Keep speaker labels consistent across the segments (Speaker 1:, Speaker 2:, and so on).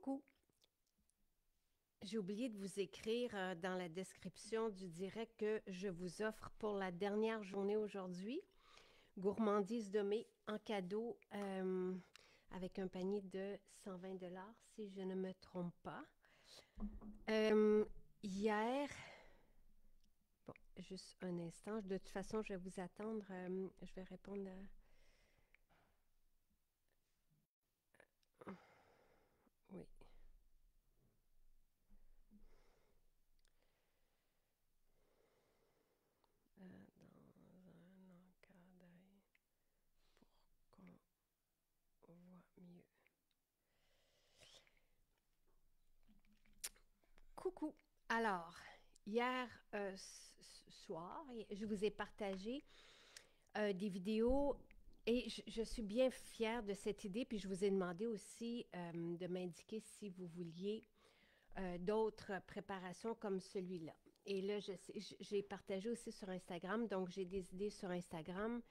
Speaker 1: Coucou, j'ai oublié de vous écrire dans la description du direct que je vous offre pour la dernière journée aujourd'hui. Gourmandise de mai en cadeau avec un panier de 120 si je ne me trompe pas. Euh, Hier, bon, juste un instant, de toute façon, je vais vous attendre. Je vais répondre à... Oui. Dans un encadré pour qu'on voit mieux. Coucou. Alors, hier soir, je vous ai partagé des vidéos et je suis bien fière de cette idée. Puis je vous ai demandé aussi de m'indiquer si vous vouliez d'autres préparations comme celui-là. Et là, j'ai partagé aussi sur Instagram, donc j'ai des idées sur Instagram.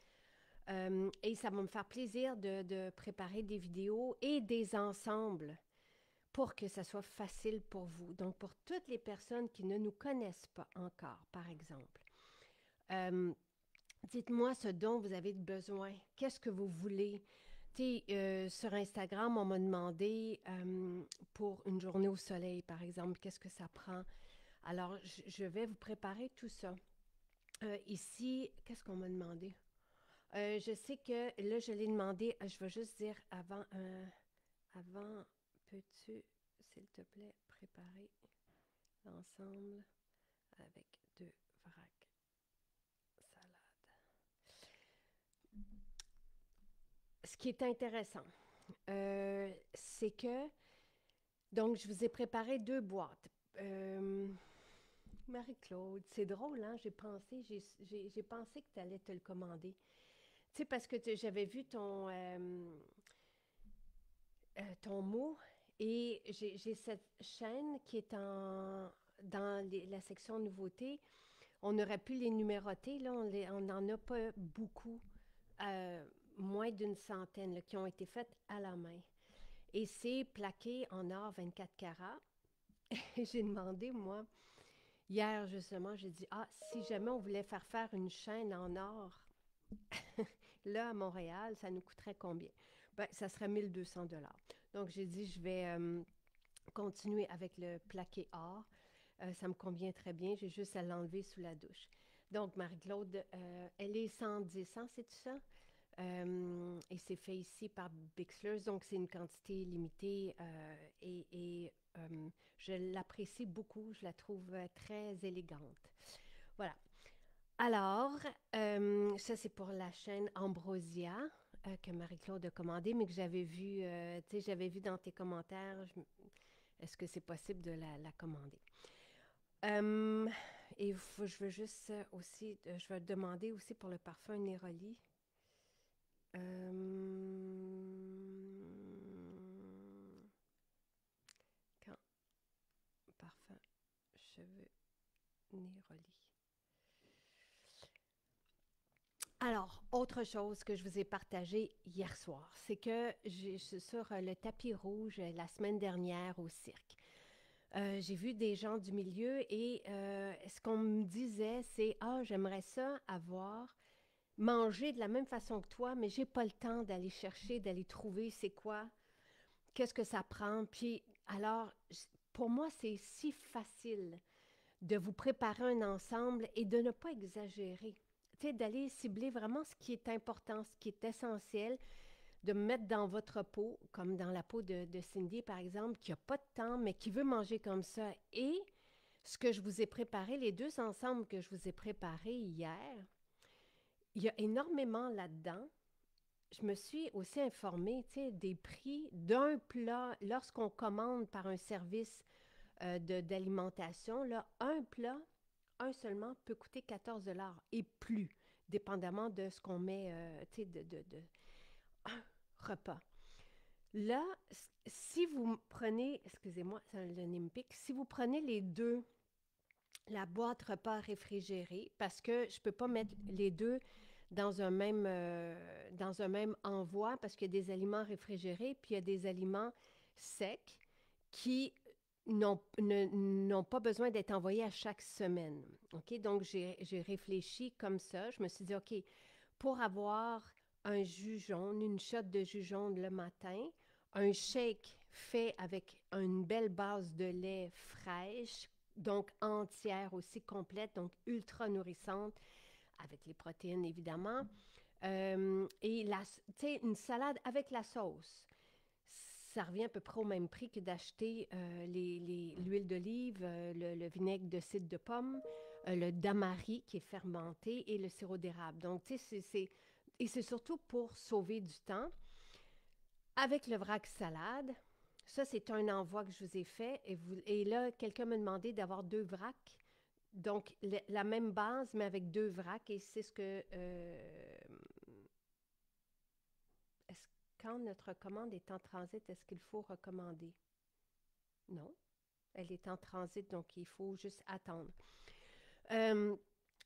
Speaker 1: Et ça va me faire plaisir de préparer des vidéos et des ensembles pour que ça soit facile pour vous. Donc, pour toutes les personnes qui ne nous connaissent pas encore, par exemple, euh, dites-moi ce dont vous avez besoin. Qu'est-ce que vous voulez? Sur Instagram, on m'a demandé pour une journée au soleil, par exemple, qu'est-ce que ça prend? Alors, je vais vous préparer tout ça. Ici, qu'est-ce qu'on m'a demandé? Je sais que là, je l'ai demandé, je vais juste dire avant, peux-tu, s'il te plaît, préparer l'ensemble avec deux vracs salade. Ce qui est intéressant, c'est que, donc, je vous ai préparé deux boîtes. Euh, Marie-Claude, c'est drôle, hein? J'ai pensé que tu allais te le commander. Tu sais, parce que j'avais vu ton mot et j'ai cette chaîne qui est dans la section nouveautés. On aurait pu les numéroter, là, on n'en a pas beaucoup, euh, moins d'une centaine là, qui ont été faites à la main. Et c'est plaqué en or 24 carats. Et j'ai demandé, moi, hier justement, j'ai dit, ah, si jamais on voulait faire une chaîne en or, là, à Montréal, ça nous coûterait combien? Ben, ça serait 1200 dollars. Donc, j'ai dit, je vais continuer avec le plaqué or. Ça me convient très bien. J'ai juste à l'enlever sous la douche. Donc, Marie-Claude, elle est 110 ans, c'est tout ça? Et c'est fait ici par Bixlers, donc c'est une quantité limitée et je l'apprécie beaucoup. Je la trouve très élégante. Voilà. Alors, ça c'est pour la chaîne Ambrosia que Marie-Claude a commandée, mais que j'avais vu, tu sais, j'avais vu dans tes commentaires. Est-ce que c'est possible de la commander? Euh, je veux juste aussi, je vais demander aussi pour le parfum Neroli. Quand parfum cheveux Neroli. Alors, autre chose que je vous ai partagé hier soir, c'est que je suis sur le tapis rouge la semaine dernière au cirque. J'ai vu des gens du milieu et ce qu'on me disait, c'est ah, j'aimerais ça avoir mangé de la même façon que toi, mais j'ai pas le temps d'aller chercher, d'aller trouver c'est quoi, qu'est-ce que ça prend. Puis alors, pour moi, c'est si facile de vous préparer un ensemble et de ne pas exagérer. Tu sais, d'aller cibler vraiment ce qui est important, ce qui est essentiel, de me mettre dans votre peau, comme dans la peau de Cindy, par exemple, qui n'a pas de temps, mais qui veut manger comme ça. Et ce que je vous ai préparé, les deux ensembles que je vous ai préparés hier, il y a énormément là-dedans. Je me suis aussi informée, tu sais, des prix d'un plat lorsqu'on commande par un service d'alimentation. Là, un plat, un seulement, peut coûter 14 et plus, dépendamment de ce qu'on met, tu sais, de un repas. Là, si vous prenez, excusez-moi, c'est le Nimpic, si vous prenez les deux, la boîte repas réfrigérée, parce que je ne peux pas mettre les deux dans un même envoi, parce qu'il y a des aliments réfrigérés, puis il y a des aliments secs qui n'ont pas besoin d'être envoyés à chaque semaine. OK? Donc, j'ai réfléchi comme ça. Je me suis dit, OK, pour avoir un jus jaune, une shot de jus jaune le matin, un shake fait avec une belle base de lait fraîche, donc entière aussi, complète, donc ultra nourrissante, avec les protéines évidemment. Et tu sais, une salade avec la sauce. Ça revient à peu près au même prix que d'acheter l'huile d'olive, le vinaigre de cidre de pomme, le damari qui est fermenté et le sirop d'érable. Donc, tu sais, et c'est surtout pour sauver du temps. Avec le vrac salade, ça, c'est un envoi que je vous ai fait. Et là, quelqu'un m'a demandé d'avoir deux vracs. Donc, la même base, mais avec deux vracs. Et c'est ce que est-ce, quand notre commande est en transit, est-ce qu'il faut recommander? Non. Elle est en transit, donc il faut juste attendre. Euh,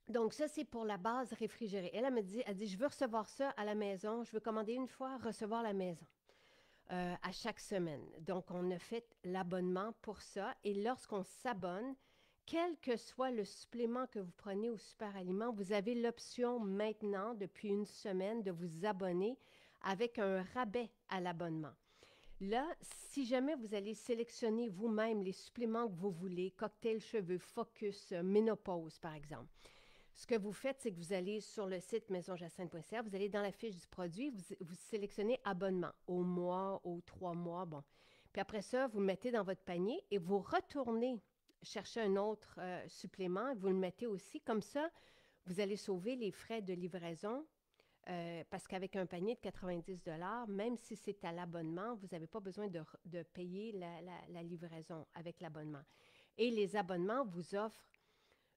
Speaker 1: donc, ça, c'est pour la base réfrigérée. Elle me dit, elle dit, je veux recevoir ça à la maison. Je veux commander une fois, recevoir à la maison à chaque semaine. Donc, on a fait l'abonnement pour ça. Et lorsqu'on s'abonne, quel que soit le supplément que vous prenez au Super Aliment, vous avez l'option maintenant, depuis une semaine, de vous abonner avec un rabais à l'abonnement. Là, si jamais vous allez sélectionner vous-même les suppléments que vous voulez, cocktail cheveux, focus, ménopause, par exemple, ce que vous faites, c'est que vous allez sur le site maisonjacinthe.ca, vous allez dans la fiche du produit, vous sélectionnez abonnement au mois, aux 3 mois, bon. Puis après ça, vous le mettez dans votre panier et vous retournez chercher un autre supplément, vous le mettez aussi. Comme ça, vous allez sauver les frais de livraison parce qu'avec un panier de 90 même si c'est à l'abonnement, vous n'avez pas besoin de payer la livraison avec l'abonnement. Et les abonnements vous offrent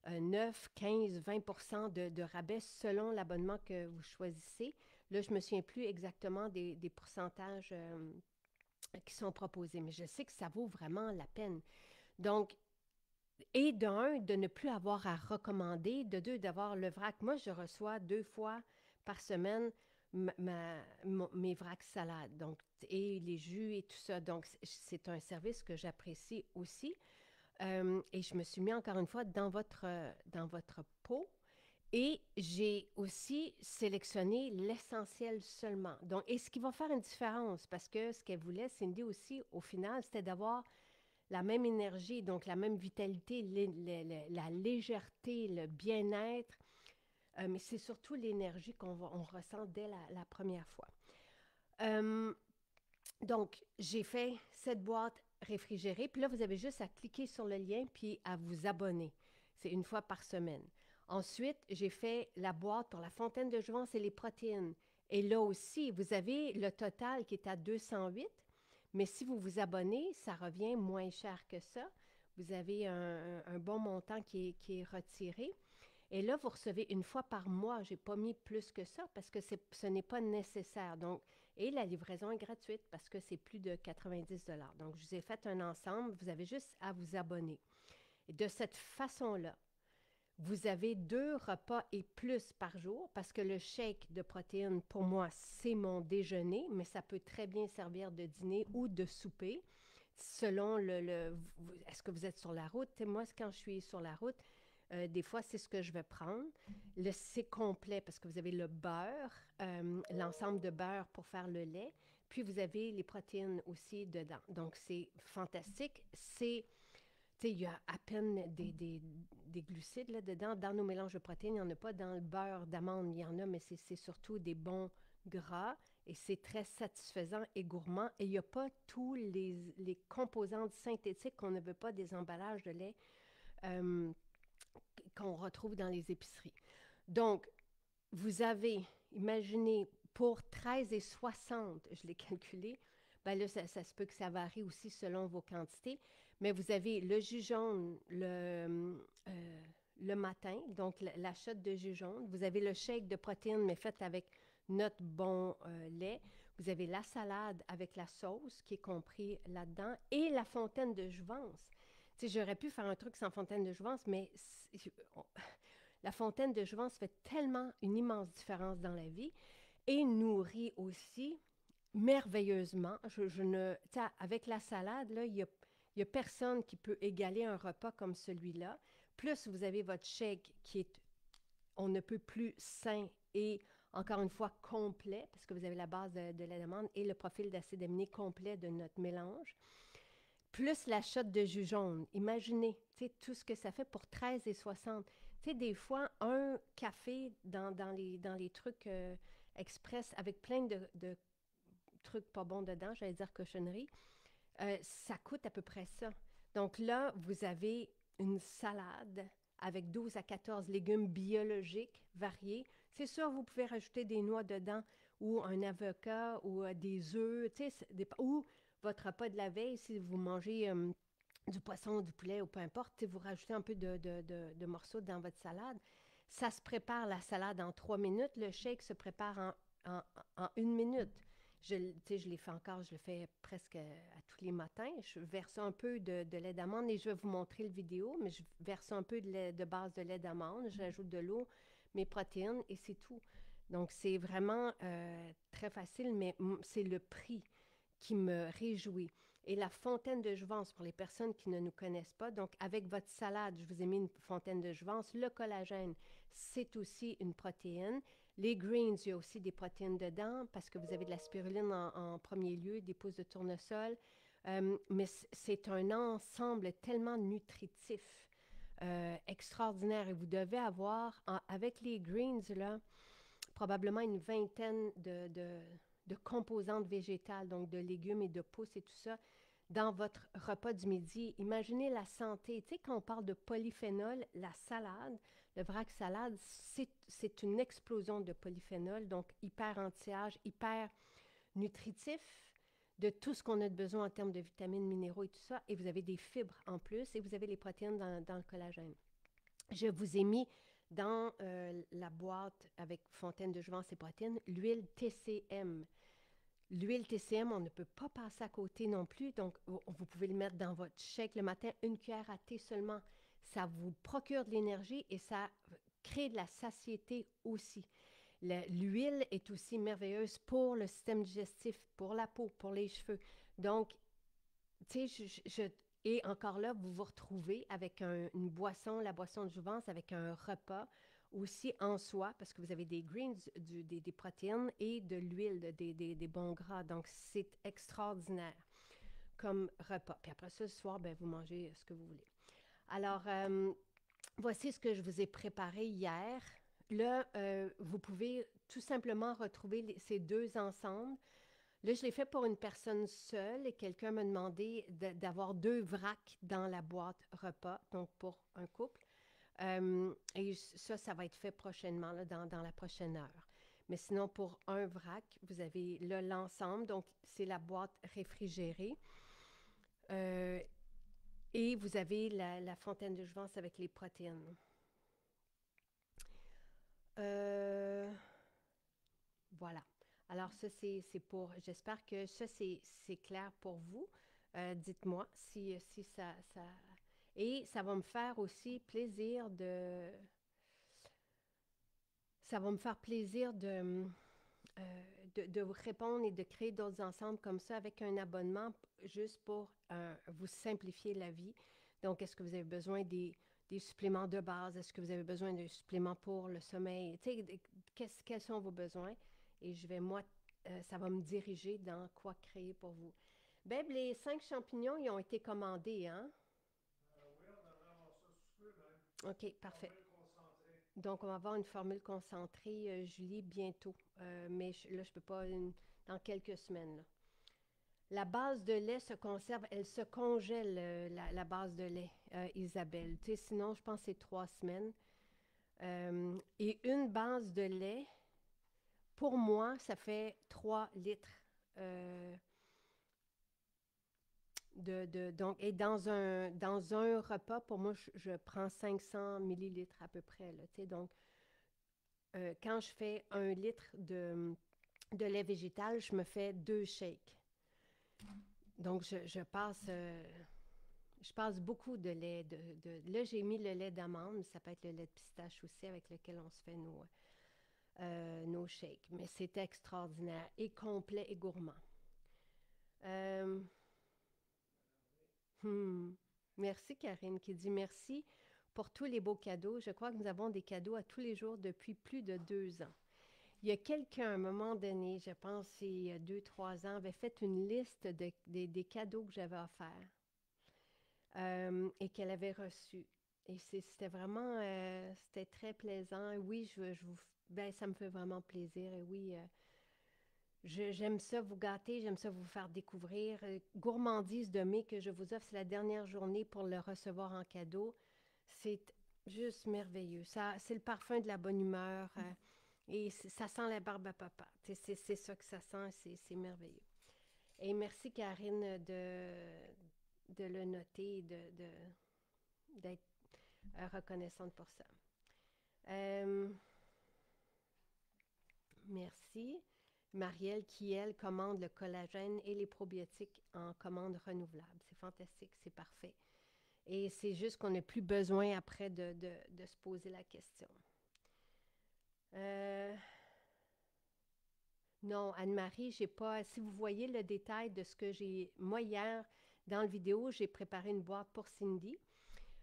Speaker 1: 9, 15, 20 de rabais selon l'abonnement que vous choisissez. Là, je ne me souviens plus exactement des pourcentages qui sont proposés, mais je sais que ça vaut vraiment la peine. Donc, et d'un, de ne plus avoir à recommander, de deux, d'avoir le vrac. Moi, je reçois 2 fois par semaine mes vracs salades, donc, et les jus et tout ça. Donc, c'est un service que j'apprécie aussi. Et je me suis mis encore une fois dans votre pot. Et j'ai aussi sélectionné l'essentiel seulement. Donc, et ce qui va faire une différence, parce que ce qu'elle voulait, Cindy aussi, au final, c'était d'avoir la même énergie, donc la même vitalité, la légèreté, le bien-être, mais c'est surtout l'énergie on ressent dès la première fois. Euh, donc, j'ai fait cette boîte réfrigérée, puis là, vous avez juste à cliquer sur le lien puis à vous abonner. C'est une fois par semaine. Ensuite, j'ai fait la boîte pour la fontaine de jouvence et les protéines. Et là aussi, vous avez le total qui est à 208, mais si vous vous abonnez, ça revient moins cher que ça. Vous avez un bon montant qui est retiré. Et là, vous recevez une fois par mois. Je n'ai pas mis plus que ça parce que ce n'est pas nécessaire. Donc, et la livraison est gratuite parce que c'est plus de 90 dollars. Donc, je vous ai fait un ensemble. Vous avez juste à vous abonner. Et de cette façon-là, vous avez 2 repas et plus par jour parce que le shake de protéines, pour moi, c'est mon déjeuner, mais ça peut très bien servir de dîner ou de souper selon est-ce que vous êtes sur la route? Et moi, quand je suis sur la route, des fois, c'est ce que je vais prendre. C'est complet parce que vous avez le beurre, l'ensemble de beurre pour faire le lait, puis vous avez les protéines aussi dedans. Donc, c'est fantastique. Il y a à peine des glucides là-dedans. Dans nos mélanges de protéines, il n'y en a pas. Dans le beurre d'amande, il y en a, mais c'est surtout des bons gras et c'est très satisfaisant et gourmand. Et il n'y a pas tous les composantes synthétiques qu'on ne veut pas des emballages de lait euh, qu'on retrouve dans les épiceries. Donc, vous avez, imaginez, pour 13,60, je l'ai calculé, ben là, ça se peut que ça varie aussi selon vos quantités, mais vous avez le jus jaune le matin, donc la shot de jus jaune. Vous avez le shake de protéines, mais fait avec notre bon lait. Vous avez la salade avec la sauce qui est compris là-dedans et la fontaine de jouvence. Tu sais, j'aurais pu faire un truc sans fontaine de jouvence, mais la fontaine de jouvence fait tellement une immense différence dans la vie et nourrit aussi merveilleusement. Avec la salade, là, Il n'y a personne qui peut égaler un repas comme celui-là. Plus vous avez votre shake qui est, on ne peut plus sain et encore une fois complet, parce que vous avez la base de lait d'amande et le profil d'acide aminé complet de notre mélange. Plus la shot de jus jaune. Imaginez, tout ce que ça fait pour 13,60. Tu sais, des fois, un café dans les trucs express avec plein de trucs pas bons dedans, j'allais dire cochonnerie, ça coûte à peu près ça. Donc là, vous avez une salade avec 12 à 14 légumes biologiques variés. C'est sûr, vous pouvez rajouter des noix dedans ou un avocat ou des œufs, ou votre repas de la veille, si vous mangez du poisson, du poulet ou peu importe, vous rajoutez un peu de morceaux dans votre salade. Ça se prépare, la salade, en 3 minutes. Le shake se prépare en 1 minute. Je l'ai fait encore, je le fais presque à tous les matins. Je verse un peu de lait d'amande et je vais vous montrer le vidéo, mais je verse un peu de base de lait d'amande, j'ajoute de l'eau, mes protéines et c'est tout. Donc, c'est vraiment très facile, mais c'est le prix qui me réjouit. Et la fontaine de jouvence, pour les personnes qui ne nous connaissent pas, donc avec votre salade, je vous ai mis une fontaine de jouvence. Le collagène, c'est aussi une protéine. Les greens, il y a aussi des protéines dedans parce que vous avez de la spiruline en premier lieu, des pousses de tournesol. Mais c'est un ensemble tellement nutritif, extraordinaire. Et vous devez avoir, avec les greens, là, probablement une vingtaine de composantes végétales, donc de légumes et de pousses et tout ça, dans votre repas du midi. Imaginez la santé. Tu sais, quand on parle de polyphénol, la salade, le vrac salade, c'est une explosion de polyphénol, donc hyper anti-âge, hyper nutritif de tout ce qu'on a de besoin en termes de vitamines, minéraux et tout ça. Et vous avez des fibres en plus et vous avez les protéines dans le collagène. Je vous ai mis dans la boîte avec fontaine de jouvence et protéines l'huile TCM. L'huile TCM, on ne peut pas passer à côté non plus. Donc, vous pouvez le mettre dans votre shake le matin, une cuillère à thé seulement. Ça vous procure de l'énergie et ça crée de la satiété aussi. L'huile est aussi merveilleuse pour le système digestif, pour la peau, pour les cheveux. Donc, tu sais, et encore là, vous vous retrouvez avec une boisson, la boisson de jouvence, avec un repas aussi en soi, parce que vous avez des greens, des protéines et de l'huile, des bons gras. Donc, c'est extraordinaire comme repas. Puis après ça, ce soir, ben, vous mangez ce que vous voulez. Alors, voici ce que je vous ai préparé hier. Là, vous pouvez tout simplement retrouver ces deux ensemble. Là, je l'ai fait pour une personne seule et quelqu'un m'a demandé d'avoir 2 vracs dans la boîte repas, donc pour un couple. Et ça va être fait prochainement, là, dans la prochaine heure. Mais sinon, pour un vrac, vous avez là l'ensemble, donc c'est la boîte réfrigérée. Euh, et vous avez la fontaine de jouvence avec les protéines. Voilà. Alors ça, c'est pour... J'espère que ça, c'est clair pour vous. Dites-moi si ça... Et ça va me faire aussi plaisir de... Ça va me faire plaisir de vous répondre et de créer d'autres ensembles comme ça avec un abonnement juste pour vous simplifier la vie. Donc, est-ce que vous avez besoin des suppléments de base? Est-ce que vous avez besoin de suppléments pour le sommeil? Tu sais, quels sont vos besoins? Et je vais, moi, ça va me diriger dans quoi créer pour vous. Ben, les 5 champignons, ils ont été commandés, hein?
Speaker 2: Oui, on devrait avoir ça sous peu même.
Speaker 1: OK, parfait.
Speaker 2: Formule concentrée.
Speaker 1: Donc, on va avoir une formule concentrée, Julie, bientôt. Mais là, je ne peux pas, dans quelques semaines, là. La base de lait se conserve, elle se congèle, la base de lait, Isabelle. Tu sais, sinon, je pense que c'est 3 semaines. Et une base de lait, pour moi, ça fait 3 litres. euh, donc, et dans un repas, pour moi, je prends 500 millilitres à peu près, là, tu sais. Donc, quand je fais 1 litre de lait végétal, je me fais 2 shakes. Donc, je passe beaucoup de lait. Là, j'ai mis le lait d'amande, mais ça peut être le lait de pistache aussi avec lequel on se fait nos shakes. Mais c'est extraordinaire et complet et gourmand. Euh, Hmm. Merci, Karine, qui dit merci pour tous les beaux cadeaux. Je crois que nous avons des cadeaux à tous les jours depuis plus de 2 ans. Il y a quelqu'un, à un moment donné, je pense c'est il y a 2, 3 ans, avait fait une liste des cadeaux que j'avais offerts et qu'elle avait reçus. Et c'était vraiment, c'était très plaisant. Oui, ben, ça me fait vraiment plaisir. Et oui, j'aime ça vous gâter, j'aime ça vous faire découvrir. Gourmandise de mai que je vous offre, c'est la dernière journée pour le recevoir en cadeau. C'est juste merveilleux. Ça, c'est le parfum de la bonne humeur et ça sent la barbe à papa. C'est ça que ça sent, c'est merveilleux. Et merci Karine de le noter et d'être reconnaissante pour ça. Euh, Merci. Marielle qui, elle, commande le collagène et les probiotiques en commande renouvelable. C'est fantastique, c'est parfait. Et c'est juste qu'on n'a plus besoin après de se poser la question. Euh, non, Anne-Marie, j'ai pas. Si vous voyez le détail de ce que j'ai. Moi, hier, dans la vidéo, j'ai préparé une boîte pour Cindy.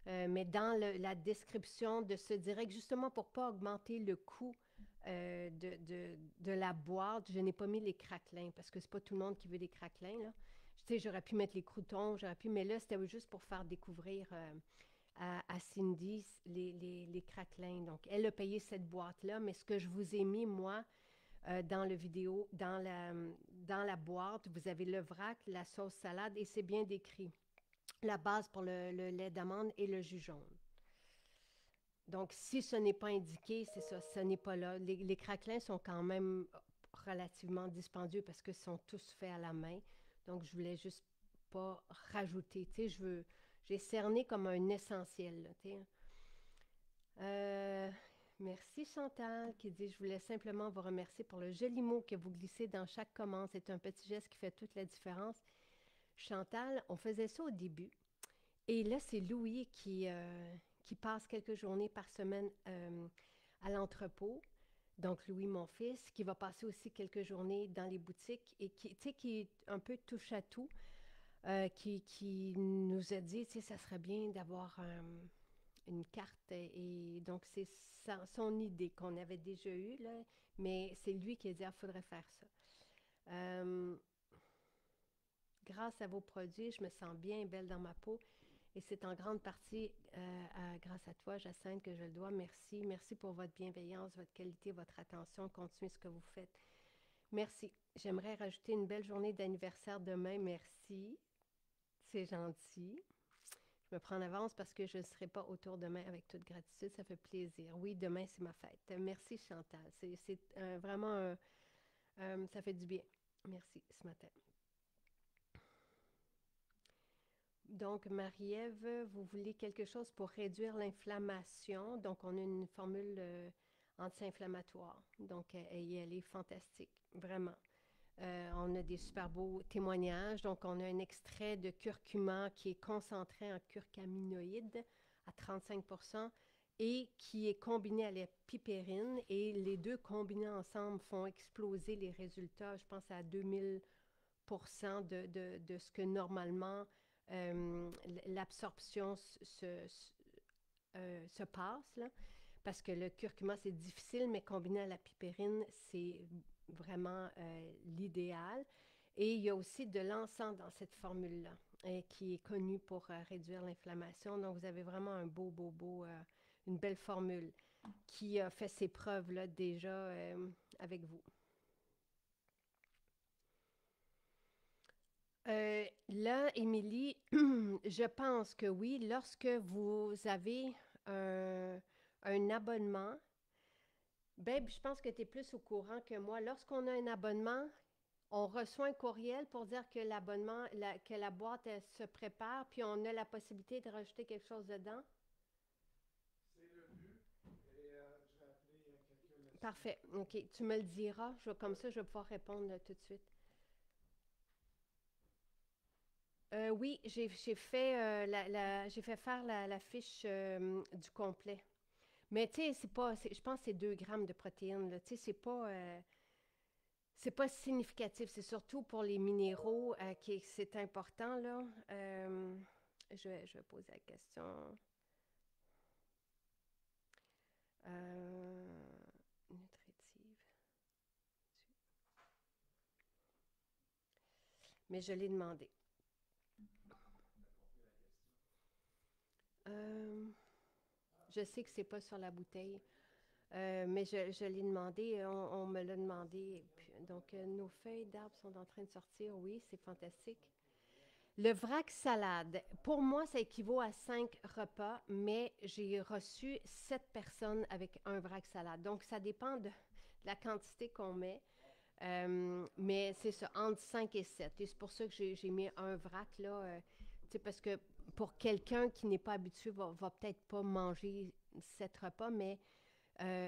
Speaker 1: Mais dans la description de ce direct, justement pour ne pas augmenter le coût de la boîte, je n'ai pas mis les craquelins parce que c'est pas tout le monde qui veut des craquelins, là. Tu sais, j'aurais pu mettre les croutons, j'aurais pu, mais là, c'était juste pour faire découvrir à Cindy les craquelins. Donc, elle a payé cette boîte-là, mais ce que je vous ai mis, moi, dans le vidéo, dans la boîte, vous avez le vrac, la sauce salade et c'est bien décrit. La base pour le lait d'amande et le jus jaune. Donc, si ce n'est pas indiqué, c'est ça, ce n'est pas là. Les craquelins sont quand même relativement dispendieux parce que sont tous faits à la main. Donc, je voulais juste pas rajouter. Tu sais, j'ai cerné comme un essentiel, là, tu sais. Euh, Merci Chantal qui dit, je voulais simplement vous remercier pour le joli mot que vous glissez dans chaque commande. C'est un petit geste qui fait toute la différence. Chantal, on faisait ça au début. Et là, c'est Louis qui passe quelques journées par semaine à l'entrepôt. Donc, Louis, mon fils, qui va passer aussi quelques journées dans les boutiques et qui, tu sais, qui est un peu touche à tout, qui nous a dit, tu sais, ça serait bien d'avoir une carte. Et donc, c'est son idée qu'on avait déjà eue, là, mais c'est lui qui a dit, il faudrait faire ça. Euh, Grâce à vos produits, je me sens bien belle dans ma peau. Et c'est en grande partie grâce à toi, Jacinthe, que je le dois. Merci. Merci pour votre bienveillance, votre qualité, votre attention. Continuez ce que vous faites. Merci. J'aimerais rajouter une belle journée d'anniversaire demain. Merci. C'est gentil. Je me prends en avance parce que je ne serai pas autour demain avec toute gratitude. Ça fait plaisir. Oui, demain, c'est ma fête. Merci, Chantal. C'est vraiment ça fait du bien. Merci ce matin. Donc, Marie-Ève, vous voulez quelque chose pour réduire l'inflammation. Donc, on a une formule anti-inflammatoire. Donc, elle est fantastique, vraiment. On a des super beaux témoignages. Donc, on a un extrait de curcuma qui est concentré en curcaminoïdes à 35 et qui est combiné à la pipérine. Et les deux combinés ensemble font exploser les résultats, je pense, à 2000 de ce que normalement l'absorption se passe, là, parce que le curcuma, c'est difficile, mais combiné à la pipérine, c'est vraiment l'idéal. Et il y a aussi de l'encens dans cette formule-là, qui est connue pour réduire l'inflammation. Donc, vous avez vraiment un beau, une belle formule qui a fait ses preuves là, déjà avec vous. Là, Émilie, je pense que oui, lorsque vous avez un abonnement, ben, je pense que tu es plus au courant que moi. Lorsqu'on a un abonnement, on reçoit un courriel pour dire que l'abonnement, que la boîte elle, se prépare, puis on a la possibilité de rajouter quelque chose dedans.
Speaker 2: C'est le but. Et je vais appeler quelqu'un là-dessus.
Speaker 1: Parfait. OK. Tu me le diras. Comme ça, je vais pouvoir répondre tout de suite. Oui, j'ai fait, j'ai fait faire la fiche du complet. Mais tu sais, je pense que c'est 2 grammes de protéines. Tu sais, c'est pas significatif. C'est surtout pour les minéraux qui c'est important, là. je vais poser la question. Nutritive. Mais je l'ai demandé. Je sais que c'est pas sur la bouteille, mais je l'ai demandé, on me l'a demandé. Donc, nos feuilles d'arbres sont en train de sortir. Oui, c'est fantastique. Le vrac salade, pour moi, ça équivaut à 5 repas, mais j'ai reçu 7 personnes avec un vrac salade. Donc, ça dépend de la quantité qu'on met. Mais c'est ça, entre 5 et 7. Et c'est pour ça que j'ai mis un vrac, là. Parce que pour quelqu'un qui n'est pas habitué, va peut-être pas manger 7 repas, mais.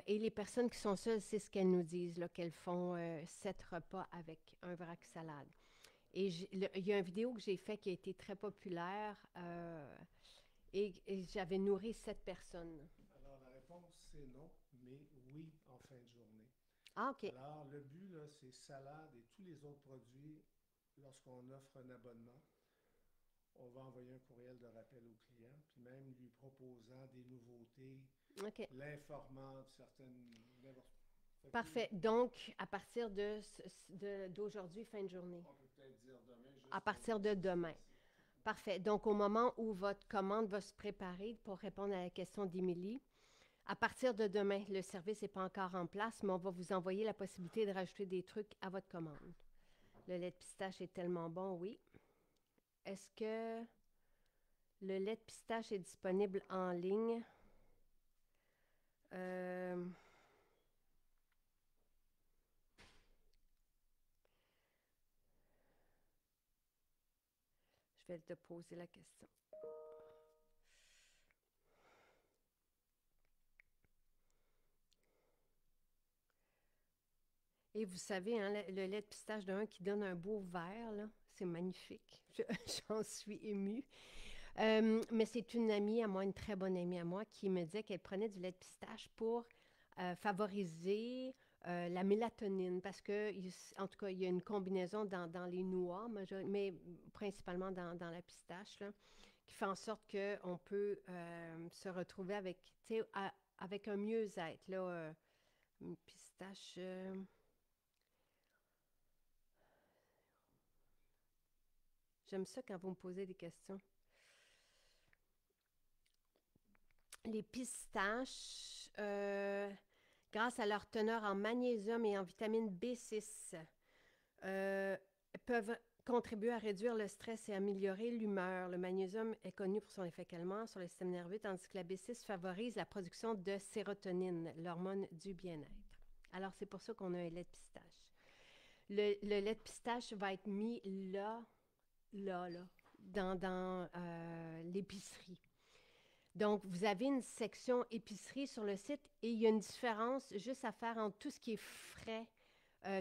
Speaker 1: Et les personnes qui sont seules, c'est ce qu'elles nous disent, là, qu'elles font 7 repas avec un vrac salade. Et il y a une vidéo que j'ai faite qui a été très populaire et j'avais nourri 7 personnes.
Speaker 2: Alors, la réponse, c'est non, mais oui en fin de journée.
Speaker 1: Ah, OK.
Speaker 2: Alors, le but, là, c'est salade et tous les autres produits. Lorsqu'on offre un abonnement, on va envoyer un courriel de rappel au client, puis même lui proposant des nouveautés,
Speaker 1: OK.
Speaker 2: l'informant de certaines.
Speaker 1: Parfait. Donc, à partir d'aujourd'hui, fin de journée.
Speaker 2: On peut peut-être dire demain.
Speaker 1: À partir de demain. Parfait. Donc, au moment où votre commande va se préparer, pour répondre à la question d'Émilie, à partir de demain, le service n'est pas encore en place, mais on va vous envoyer la possibilité de rajouter des trucs à votre commande. Le lait de pistache est tellement bon, oui. Est-ce que le lait de pistache est disponible en ligne? Je vais te poser la question. Et vous savez, hein, le lait de pistache d'un qui donne un beau vert, là, c'est magnifique. J'en suis émue. Mais c'est une amie à moi, une très bonne amie à moi, qui me disait qu'elle prenait du lait de pistache pour favoriser la mélatonine, parce que, en tout cas, il y a une combinaison dans les noix, mais principalement dans la pistache, là, qui fait en sorte qu'on peut se retrouver avec, avec un mieux-être. Là, une pistache. J'aime ça quand vous me posez des questions. Les pistaches, grâce à leur teneur en magnésium et en vitamine B6, peuvent contribuer à réduire le stress et améliorer l'humeur. Le magnésium est connu pour son effet calmant sur le système nerveux, tandis que la B6 favorise la production de sérotonine, l'hormone du bien-être. Alors, c'est pour ça qu'on a un lait de pistache. Le lait de pistache va être mis là, dans l'épicerie. Donc, vous avez une section épicerie sur le site et il y a une différence juste à faire entre tout ce qui est frais,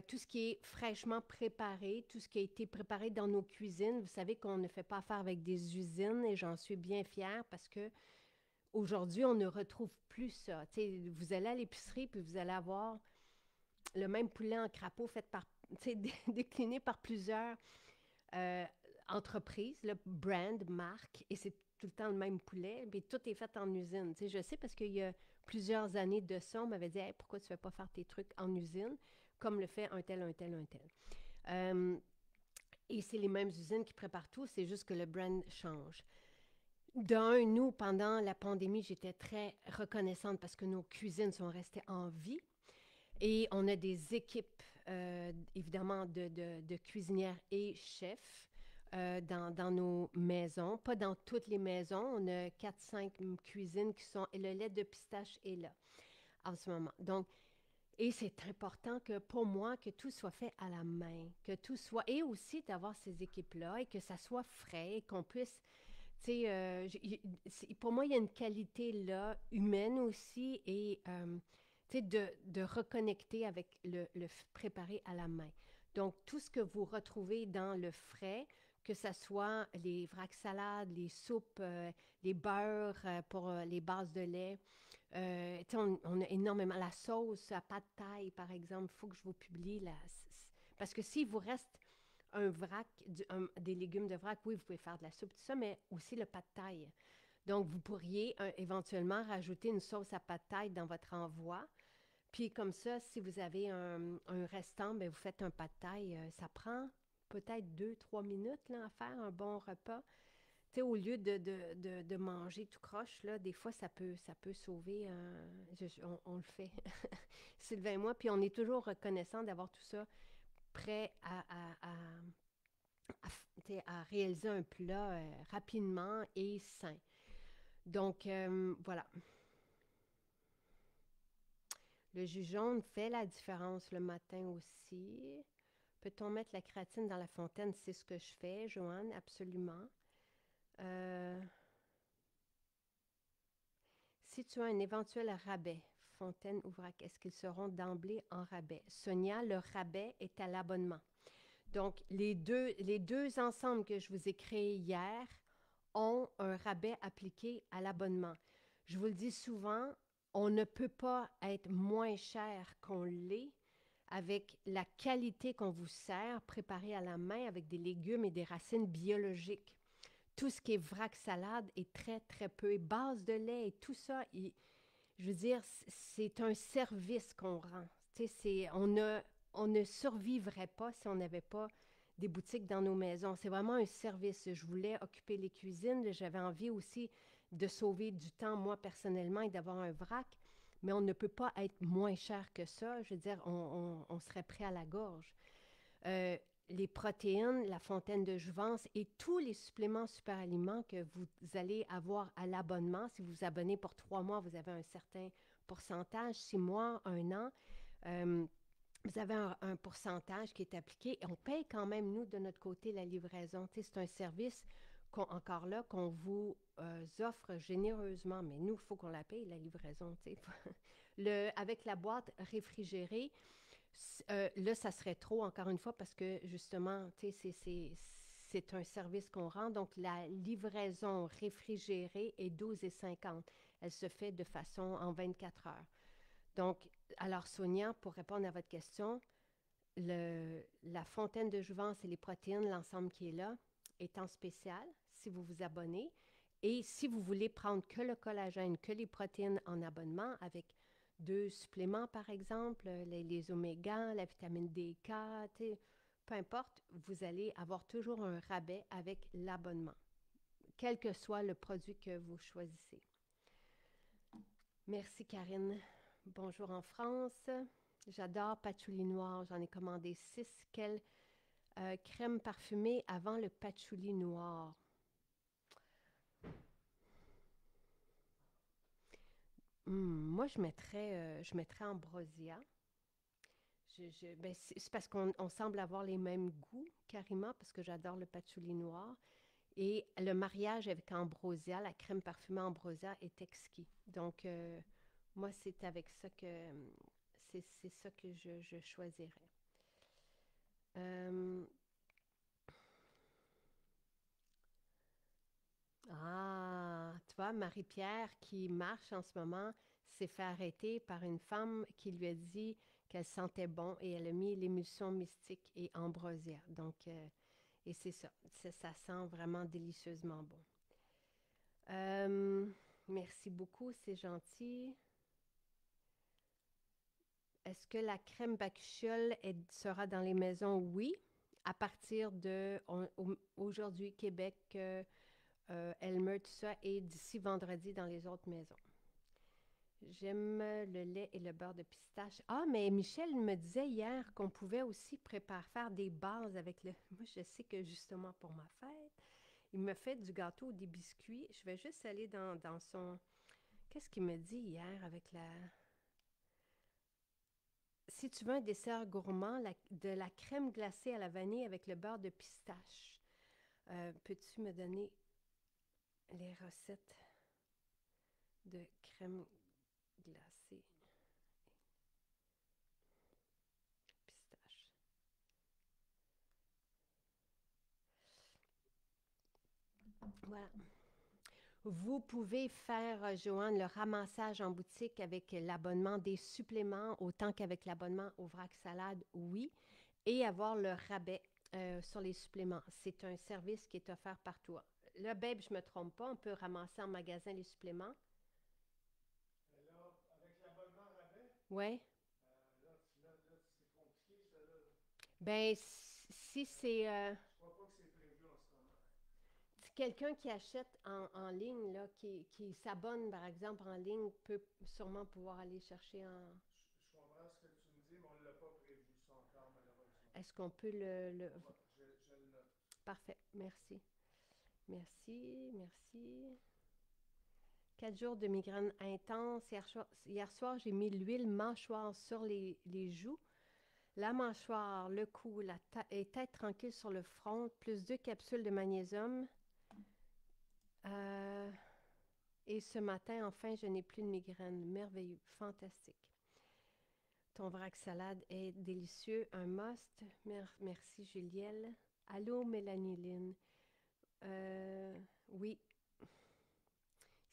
Speaker 1: tout ce qui est fraîchement préparé, tout ce qui a été préparé dans nos cuisines. Vous savez qu'on ne fait pas affaire avec des usines et j'en suis bien fière parce que aujourd'hui, on ne retrouve plus ça. T'sais, vous allez à l'épicerie puis vous allez avoir le même poulet en crapaud fait par, décliné par plusieurs euh, entreprises, le brand, marque, et c'est tout le temps le même poulet, mais tout est fait en usine. Tu sais, je sais parce qu'il y a plusieurs années de ça, on m'avait dit hey, pourquoi tu ne fais pas faire tes trucs en usine, comme le fait un tel, un tel, un tel. Et c'est les mêmes usines qui préparent tout, c'est juste que le brand change. D'un, nous, pendant la pandémie, j'étais très reconnaissante parce que nos cuisines sont restées en vie. Et on a des équipes, évidemment, de cuisinières et chefs dans nos maisons. Pas dans toutes les maisons. On a 4-5 cuisines qui sont... Et le lait de pistache est là en ce moment. Donc, et c'est important que pour moi, que tout soit fait à la main, que tout soit... Et aussi d'avoir ces équipes-là et que ça soit frais et qu'on puisse... Tu sais, pour moi, il y a une qualité là, humaine aussi, et de reconnecter avec le préparé à la main. Donc, tout ce que vous retrouvez dans le frais, que ce soit les vracs salades, les soupes, les beurres pour les bases de lait, on a énormément la sauce à pad thaï, par exemple. Il faut que je vous publie parce que s'il vous reste un vrac, des légumes de vrac, oui, vous pouvez faire de la soupe, tout ça, mais aussi le pad thaï. Donc, vous pourriez éventuellement rajouter une sauce à pad thaï dans votre envoi. Puis comme ça, si vous avez un restant, bien, vous faites un pad thaï. Ça prend peut-être 2, 3 minutes là, à faire un bon repas. Tu sais, au lieu de manger tout croche, là, des fois, ça peut sauver. On le fait, Sylvain et moi. Puis on est toujours reconnaissant d'avoir tout ça prêt tu sais, à réaliser un plat rapidement et sain. Donc, voilà. Le jus jaune fait la différence le matin aussi. Peut-on mettre la créatine dans la fontaine? C'est ce que je fais, Joanne, absolument. Euh, Si tu as un éventuel rabais, fontaine ou vrac, est-ce qu'ils seront d'emblée en rabais? Sonia, le rabais est à l'abonnement. Donc, les deux ensembles que je vous ai créés hier ont un rabais appliqué à l'abonnement. Je vous le dis souvent, on ne peut pas être moins cher qu'on l'est avec la qualité qu'on vous sert, préparée à la main avec des légumes et des racines biologiques. Tout ce qui est vrac salade est très, très peu. Et base de lait et tout ça, je veux dire, c'est un service qu'on rend. Tu sais, on ne survivrait pas si on n'avait pas des boutiques dans nos maisons. C'est vraiment un service. Je voulais occuper les cuisines. J'avais envie aussi de sauver du temps, moi, personnellement, et d'avoir un vrac. Mais on ne peut pas être moins cher que ça. Je veux dire, on serait prêt à la gorge. Euh, les protéines, la fontaine de jouvence et tous les suppléments super aliments que vous allez avoir à l'abonnement. Si vous vous abonnez pour 3 mois, vous avez un certain pourcentage. 6 mois, 1 an, euh, vous avez un pourcentage qui est appliqué. Et on paye quand même, nous, de notre côté, la livraison. Tu sais, c'est un service, encore là, qu'on vous offre généreusement. Mais nous, il faut qu'on la paye, la livraison. Tu sais. Avec la boîte réfrigérée, là, ça serait trop, encore une fois, parce que justement, tu sais, c'est un service qu'on rend. Donc, la livraison réfrigérée est 12,50. Elle se fait de façon en 24 heures. Donc, alors, Sonia, pour répondre à votre question, la fontaine de jouvence et les protéines, l'ensemble qui est là, est en spécial si vous vous abonnez. Et si vous voulez prendre que le collagène, que les protéines en abonnement avec 2 suppléments, par exemple, les omégas, la vitamine D, K, peu importe, vous allez avoir toujours un rabais avec l'abonnement, quel que soit le produit que vous choisissez. Merci, Karine. Bonjour en France. J'adore patchouli noir. J'en ai commandé 6. Quelle crème parfumée avant le patchouli noir? Moi, je mettrais ambrosia. Ben, c'est parce qu'on semble avoir les mêmes goûts, carrément, parce que j'adore le patchouli noir. Et le mariage avec ambrosia, la crème parfumée ambrosia, est exquis. Donc, moi, c'est avec ça que c'est ça que je choisirais. Euh, Tu vois, Marie-Pierre, qui marche en ce moment, s'est fait arrêter par une femme qui lui a dit qu'elle sentait bon et elle a mis l'émulsion mystique et ambrosia. Donc, et c'est ça. Ça sent vraiment délicieusement bon. Euh, Merci beaucoup, c'est gentil. Est-ce que la crème Bacuchiol sera dans les maisons? Oui, à partir de aujourd'hui, Québec, Elmer, tout ça, et d'ici vendredi dans les autres maisons. J'aime le lait et le beurre de pistache. Ah, mais Michel me disait hier qu'on pouvait aussi faire des bases avec le... Moi, je sais que justement pour ma fête, il me fait du gâteau ou des biscuits. Je vais juste aller dans son... Qu'est-ce qu'il me dit hier avec la... Si tu veux un dessert gourmand, de la crème glacée à la vanille avec le beurre de pistache. Peux-tu me donner les recettes de crème glacée pistache? Voilà. Vous pouvez faire, Joanne, le ramassage en boutique avec l'abonnement des suppléments, autant qu'avec l'abonnement au vrac salade, oui, et avoir le rabais sur les suppléments. C'est un service qui est offert par toi. Là, Babe, je ne me trompe pas, on peut ramasser en magasin les suppléments.
Speaker 2: Et là, avec l'abonnement rabais,
Speaker 1: Oui.
Speaker 2: là, c'est compliqué, ça, là.
Speaker 1: Ben, si c'est
Speaker 2: Je crois pas que c'est prévu en ce moment.
Speaker 1: si quelqu'un qui achète en ligne, là, qui s'abonne, par exemple, en ligne, peut sûrement pouvoir aller chercher en...
Speaker 2: Je comprends ce que tu me dis, mais on ne l'a pas prévu, ça encore, malheureusement.
Speaker 1: Est-ce qu'on peut
Speaker 2: Je le note.
Speaker 1: Parfait, merci. Merci, merci. 4 jours de migraine intense. Hier soir, j'ai mis l'huile mâchoire sur les joues, la mâchoire, le cou, et tête tranquille sur le front, plus 2 capsules de magnésium. Euh, et ce matin, enfin, je n'ai plus de migraine. Merveilleux, fantastique. Ton vrac salade est délicieux, un must. Merci, Julielle. Allô, Mélanie Lynn. Oui,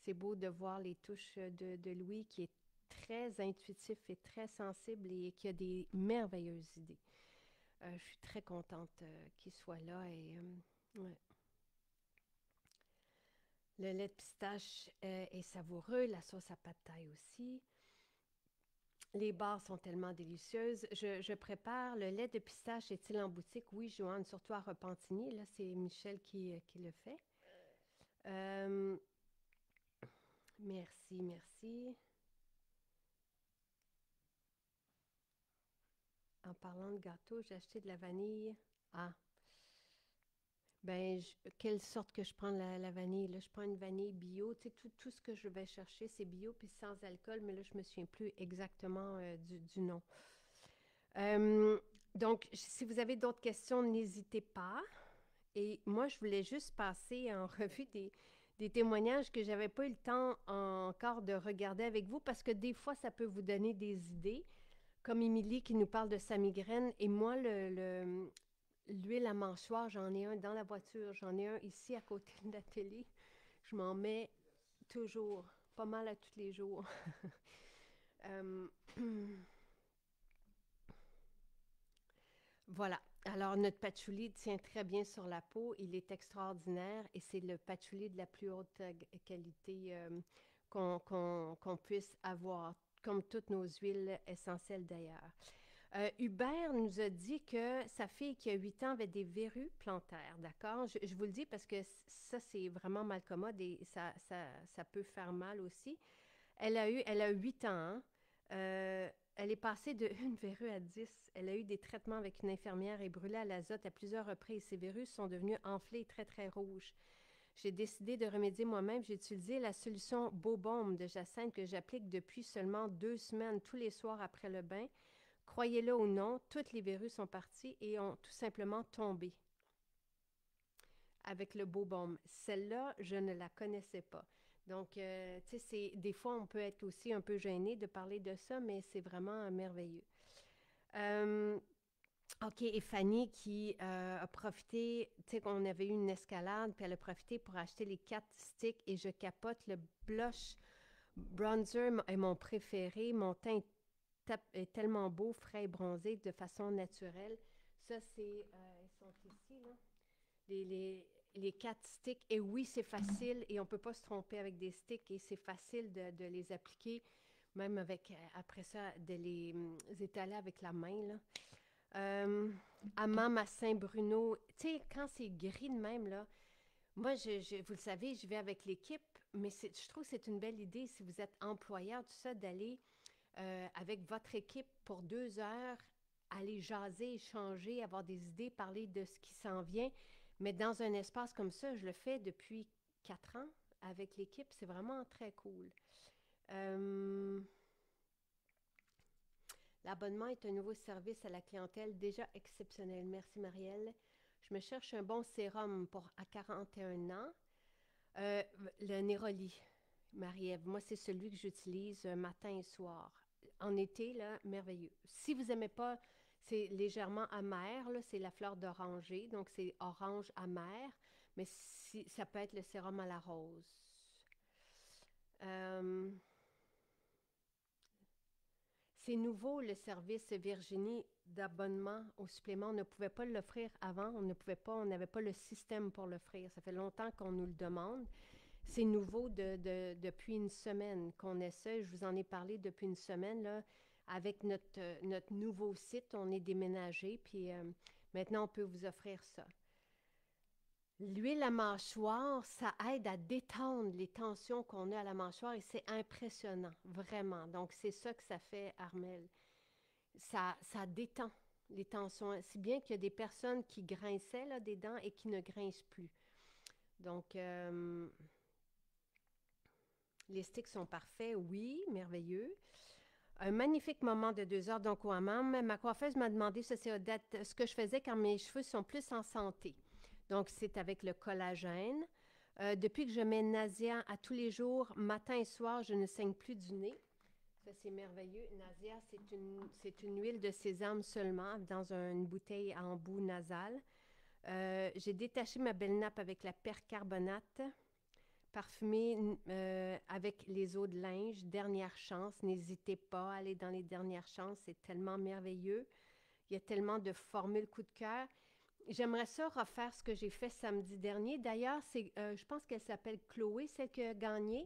Speaker 1: c'est beau de voir les touches de Louis qui est très intuitif et très sensible et qui a des merveilleuses idées. Je suis très contente qu'il soit là et ouais. Le lait de pistache est savoureux, la sauce à pâte taille aussi. Les barres sont tellement délicieuses. Je prépare le lait de pistache. Est-il en boutique? Oui, Joanne, surtout à Repentigny. Là, c'est Michel qui le fait. Euh, merci, merci. En parlant de gâteau, j'ai acheté de la vanille. Ah, ben, quelle sorte que je prends la vanille? Là, je prends une vanille bio. Tu sais, tout ce que je vais chercher, c'est bio puis sans alcool, mais là, je me souviens plus exactement du nom. Euh, donc, si vous avez d'autres questions, n'hésitez pas. Et moi, je voulais juste passer en revue des témoignages que j'avais pas eu le temps encore de regarder avec vous parce que des fois, ça peut vous donner des idées. Comme Émilie qui nous parle de sa migraine. Et moi, l'huile à mâchoire, j'en ai un dans la voiture. J'en ai un ici à côté de la télé. Je m'en mets toujours, pas mal à tous les jours. Euh, Voilà. Alors, notre patchouli tient très bien sur la peau. Il est extraordinaire et c'est le patchouli de la plus haute qualité qu'on puisse avoir, comme toutes nos huiles essentielles d'ailleurs. Hubert nous a dit que sa fille qui a 8 ans avait des verrues plantaires, d'accord? Je vous le dis parce que ça, c'est vraiment mal commode et ça peut faire mal aussi. Elle a 8 ans, hein? Elle est passée de une verrue à 10. Elle a eu des traitements avec une infirmière et brûlée à l'azote à plusieurs reprises. Ses verrues sont devenues enflées et très, très rouges. J'ai décidé de remédier moi-même. J'ai utilisé la solution Beaubaume de Jacinthe que j'applique depuis seulement 2 semaines, tous les soirs après le bain. Croyez-le ou non, toutes les verrues sont parties et ont tout simplement tombé avec le Beaubaume. Celle-là, je ne la connaissais pas. Donc, tu sais, des fois, on peut être aussi un peu gêné de parler de ça, mais c'est vraiment merveilleux. Euh, OK, et Fanny qui a profité, tu sais qu'on avait eu une escalade, puis elle a profité pour acheter les 4 sticks et je capote. Le blush bronzer est mon préféré. Mon teint est tellement beau, frais et bronzé de façon naturelle. Ça, c'est, ils sont ici, là. Les 4 sticks. Et oui, c'est facile et on ne peut pas se tromper avec des sticks et c'est facile de les appliquer, même avec, après ça, de les étaler avec la main, là. Euh, Hammam à Saint-Bruno. Tu sais, quand c'est gris de même, là, moi, vous le savez, je vais avec l'équipe, mais je trouve que c'est une belle idée si vous êtes employeur, tout ça, d'aller avec votre équipe pour 2 heures, aller jaser, échanger, avoir des idées, parler de ce qui s'en vient. Mais dans un espace comme ça, je le fais depuis 4 ans avec l'équipe. C'est vraiment très cool. Euh, L'abonnement est un nouveau service à la clientèle déjà exceptionnel. Merci, Marielle. Je me cherche un bon sérum à 41 ans. Euh, le Néroli, Marie-Ève, moi, c'est celui que j'utilise matin et soir. En été, là, merveilleux. Si vous n'aimez pas, c'est légèrement amer, là, c'est la fleur d'oranger, donc c'est orange amer, mais ça peut être le sérum à la rose. Euh, C'est nouveau, le service Virginie d'abonnement au supplément. On ne pouvait pas l'offrir avant. On n'avait pas le système pour l'offrir. Ça fait longtemps qu'on nous le demande. C'est nouveau depuis une semaine qu'on essaie. Je vous en ai parlé depuis une semaine, là. Avec notre nouveau site, on est déménagé, puis maintenant, on peut vous offrir ça. L'huile à mâchoire, ça aide à détendre les tensions qu'on a à la mâchoire et c'est impressionnant, vraiment. Donc, c'est ça que ça fait, Armel. Ça détend les tensions, si bien qu'il y a des personnes qui grinçaient là, des dents et qui ne grincent plus. Donc, les sticks sont parfaits, oui, merveilleux. Un magnifique moment de 2 heures donc au hammam. Ma coiffeuse m'a demandé ce que je faisais quand mes cheveux sont plus en santé. Donc, c'est avec le collagène. Depuis que je mets Nasia à tous les jours, matin et soir, je ne saigne plus du nez. Ça, c'est merveilleux. Nasia, c'est une huile de sésame seulement dans une bouteille à embout nasal. J'ai détaché ma belle nappe avec la percarbonate, parfumée avec les eaux de linge. Dernière chance. N'hésitez pas à aller dans les dernières chances. C'est tellement merveilleux. Il y a tellement de formules coup de cœur. J'aimerais ça refaire ce que j'ai fait samedi dernier. D'ailleurs, je pense qu'elle s'appelle Chloé, celle qui a gagné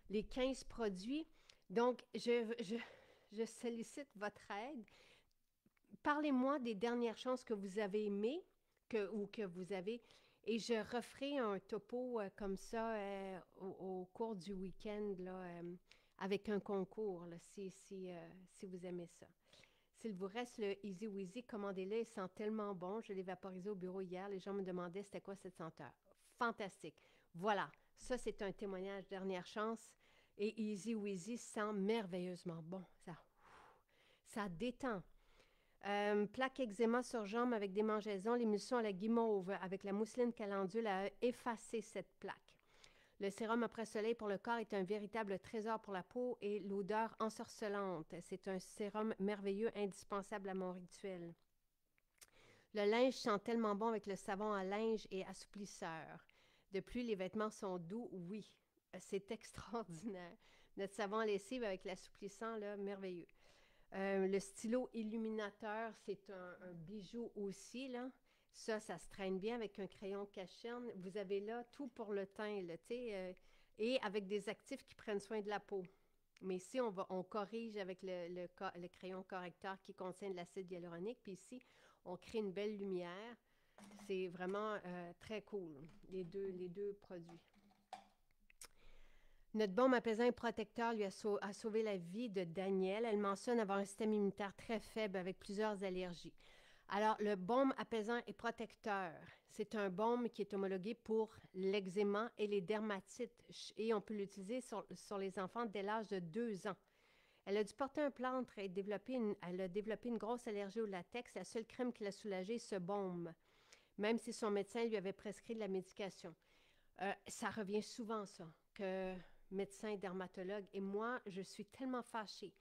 Speaker 1: les 15 produits. Donc, je sollicite votre aide. Parlez-moi des dernières chances que vous avez aimées ou que vous avez, et je referai un topo comme ça au cours du week-end là, avec un concours, là, si vous aimez ça. S'il vous reste le Easy Weezy, commandez-le. Il sent tellement bon. Je l'ai vaporisé au bureau hier. Les gens me demandaient c'était quoi cette senteur. Fantastique. Voilà. Ça, c'est un témoignage dernière chance. Et Easy Weezy sent merveilleusement bon. Ça détend. Plaque eczéma sur jambe avec démangeaison. L'émulsion à la guimauve avec la mousseline calendule a effacé cette plaque. Le sérum après soleil pour le corps est un véritable trésor pour la peau et l'odeur ensorcelante. C'est un sérum merveilleux, indispensable à mon rituel. Le linge sent tellement bon avec le savon à linge et assouplisseur. De plus, les vêtements sont doux, oui. C'est extraordinaire. Notre savon à lessive avec l'assouplissant, là, merveilleux. Le stylo illuminateur, c'est un bijou aussi, là. Ça se traîne bien avec un crayon cacherne. Vous avez là tout pour le teint, là, tu sais, et avec des actifs qui prennent soin de la peau. Mais ici, on corrige avec le crayon correcteur qui contient de l'acide hyaluronique. Puis ici, on crée une belle lumière. C'est vraiment très cool, les deux produits. Notre baume apaisant et protecteur lui a sauvé la vie de Daniel. Elle mentionne avoir un système immunitaire très faible avec plusieurs allergies. Alors, le baume apaisant et protecteur, c'est un baume qui est homologué pour l'eczéma et les dermatites. Et on peut l'utiliser sur les enfants dès l'âge de 2 ans. Elle a dû porter un plâtre et elle a développé une grosse allergie au latex. La seule crème qui l'a soulagée, ce baume, même si son médecin lui avait prescrit de la médication. Ça revient souvent, ça, que médecin dermatologue. Et moi, je suis tellement fâchée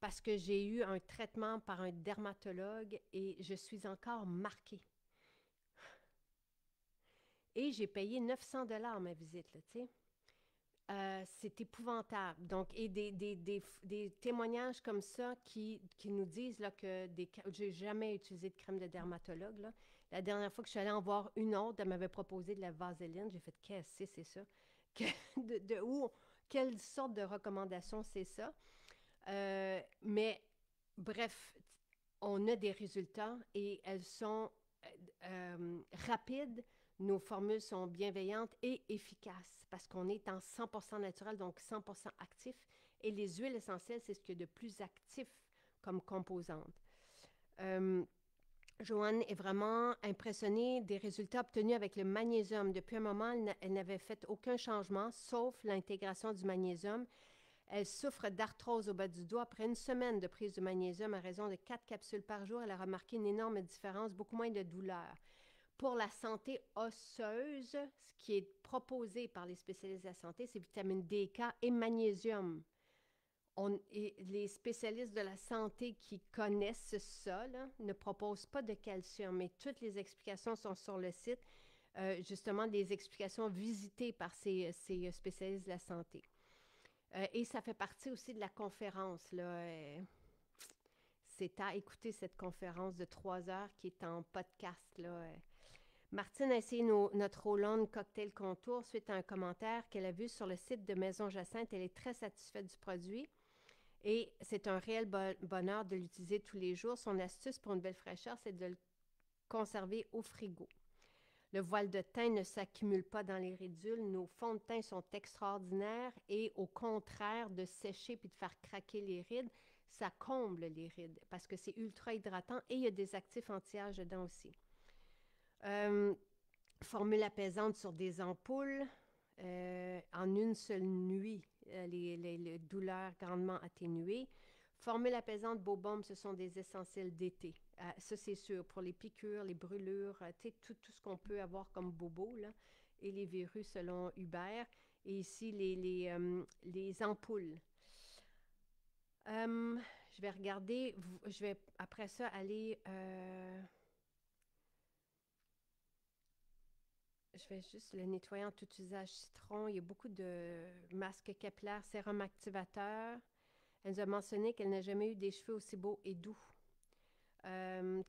Speaker 1: parce que j'ai eu un traitement par un dermatologue et je suis encore marquée. Et j'ai payé 900 $ ma visite, là, tu sais. C'est épouvantable. Donc, et des témoignages comme ça qui nous disent là, que j'ai jamais utilisé de crème de dermatologue. Là. La dernière fois que je suis allée en voir une autre, elle m'avait proposé de la vaseline. J'ai fait, qu'est-ce que c'est ça? Quelle sorte de recommandation c'est ça? Mais bref, on a des résultats et elles sont rapides. Nos formules sont bienveillantes et efficaces parce qu'on est en 100% naturel, donc 100% actif. Et les huiles essentielles, c'est ce qu'il y a de plus actif comme composante. Joanne est vraiment impressionnée des résultats obtenus avec le magnésium. Depuis un moment, elle n'avait fait aucun changement, sauf l'intégration du magnésium. Elle souffre d'arthrose au bas du doigt. Après une semaine de prise de magnésium à raison de 4 capsules par jour, elle a remarqué une énorme différence, beaucoup moins de douleur. Pour la santé osseuse, ce qui est proposé par les spécialistes de la santé, c'est vitamine D, K et magnésium. Et les spécialistes de la santé qui connaissent ça là, ne proposent pas de calcium, mais toutes les explications sont sur le site, justement des explications visitées par ces spécialistes de la santé. Et ça fait partie aussi de la conférence, là. c'est à écouter cette conférence de 3 heures qui est en podcast, là. Martine a essayé notre Roland Cocktail Contour suite à un commentaire qu'elle a vu sur le site de Maison Jacinthe. Elle est très satisfaite du produit et c'est un réel bonheur de l'utiliser tous les jours. Son astuce pour une belle fraîcheur, c'est de le conserver au frigo. Le voile de teint ne s'accumule pas dans les ridules. Nos fonds de teint sont extraordinaires et au contraire de sécher puis de faire craquer les rides, ça comble les rides parce que c'est ultra hydratant et il y a des actifs anti-âge dedans aussi. Formule apaisante sur des ampoules en une seule nuit, les douleurs grandement atténuées. Formule apaisante Bobaume, ce sont des essentiels d'été. Ça, c'est sûr, pour les piqûres, les brûlures, tout ce qu'on peut avoir comme bobo, là, et les verrues selon Hubert. Et ici, les ampoules. Je vais regarder, je vais après ça aller... je vais juste le nettoyer en tout usage citron. Il y a beaucoup de masques capillaires, sérum activateur. Elle nous a mentionné qu'elle n'a jamais eu des cheveux aussi beaux et doux.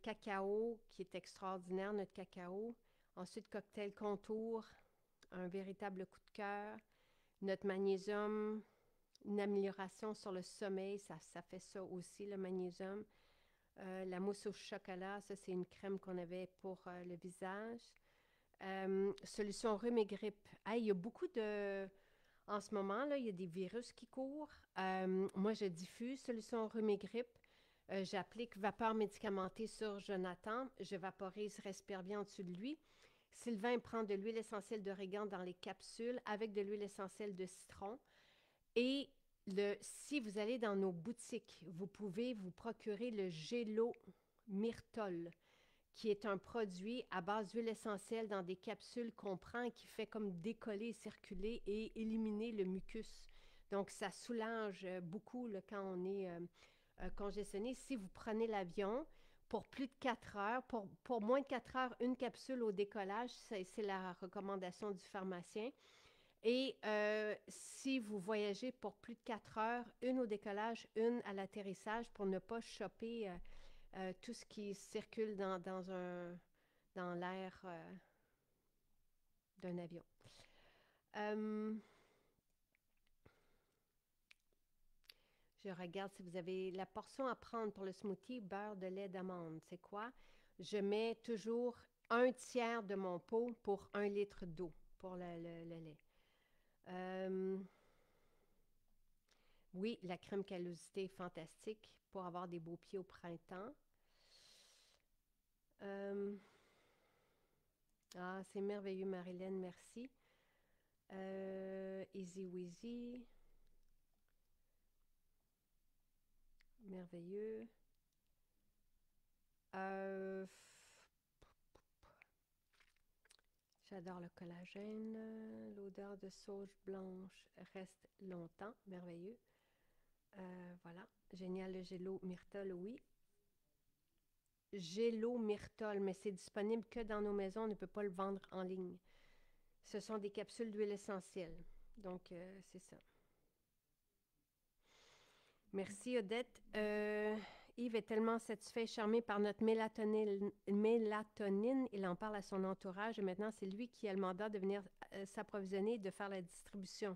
Speaker 1: Cacao, qui est extraordinaire, notre cacao. Ensuite, cocktail contour, un véritable coup de cœur. Notre magnésium, une amélioration sur le sommeil, ça fait ça aussi, le magnésium. La mousse au chocolat, ça, c'est une crème qu'on avait pour le visage. Solution rhume et grippe. Hey, il y a beaucoup de... En ce moment, là, il y a des virus qui courent. Moi, je diffuse solution rhume et grippe. J'applique vapeur médicamentée sur Jonathan. Je vaporise respire bien en-dessus de lui. Sylvain prend de l'huile essentielle d'origan dans les capsules avec de l'huile essentielle de citron. Et si vous allez dans nos boutiques, vous pouvez vous procurer le Gélo Myrtol, qui est un produit à base d'huile essentielle dans des capsules qu'on prend et qui fait comme décoller, circuler et éliminer le mucus. Donc, ça soulage beaucoup là, quand on est congestionné. Si vous prenez l'avion pour plus de 4 heures, pour moins de 4 heures, une capsule au décollage, c'est la recommandation du pharmacien. Et si vous voyagez pour plus de 4 heures, une au décollage, une à l'atterrissage pour ne pas choper tout ce qui circule dans l'air d'un avion. Je regarde si vous avez la portion à prendre pour le smoothie, beurre de lait d'amande. C'est quoi? Je mets toujours 1/3 de mon pot pour 1 litre d'eau pour le lait. Oui, la crème callosité est fantastique pour avoir des beaux pieds au printemps. C'est merveilleux, Marilyn, merci. Easy Weezy. Merveilleux. J'adore le collagène. L'odeur de sauge blanche reste longtemps. Merveilleux. Voilà. Génial, le Gélo Myrtol, oui. Gélo Myrtol, mais c'est disponible que dans nos maisons. On ne peut pas le vendre en ligne. Ce sont des capsules d'huile essentielle. Donc, c'est ça. Merci, Odette. Yves est tellement satisfait et charmé par notre mélatonine. Il en parle à son entourage et maintenant, c'est lui qui a le mandat de venir s'approvisionner et de faire la distribution.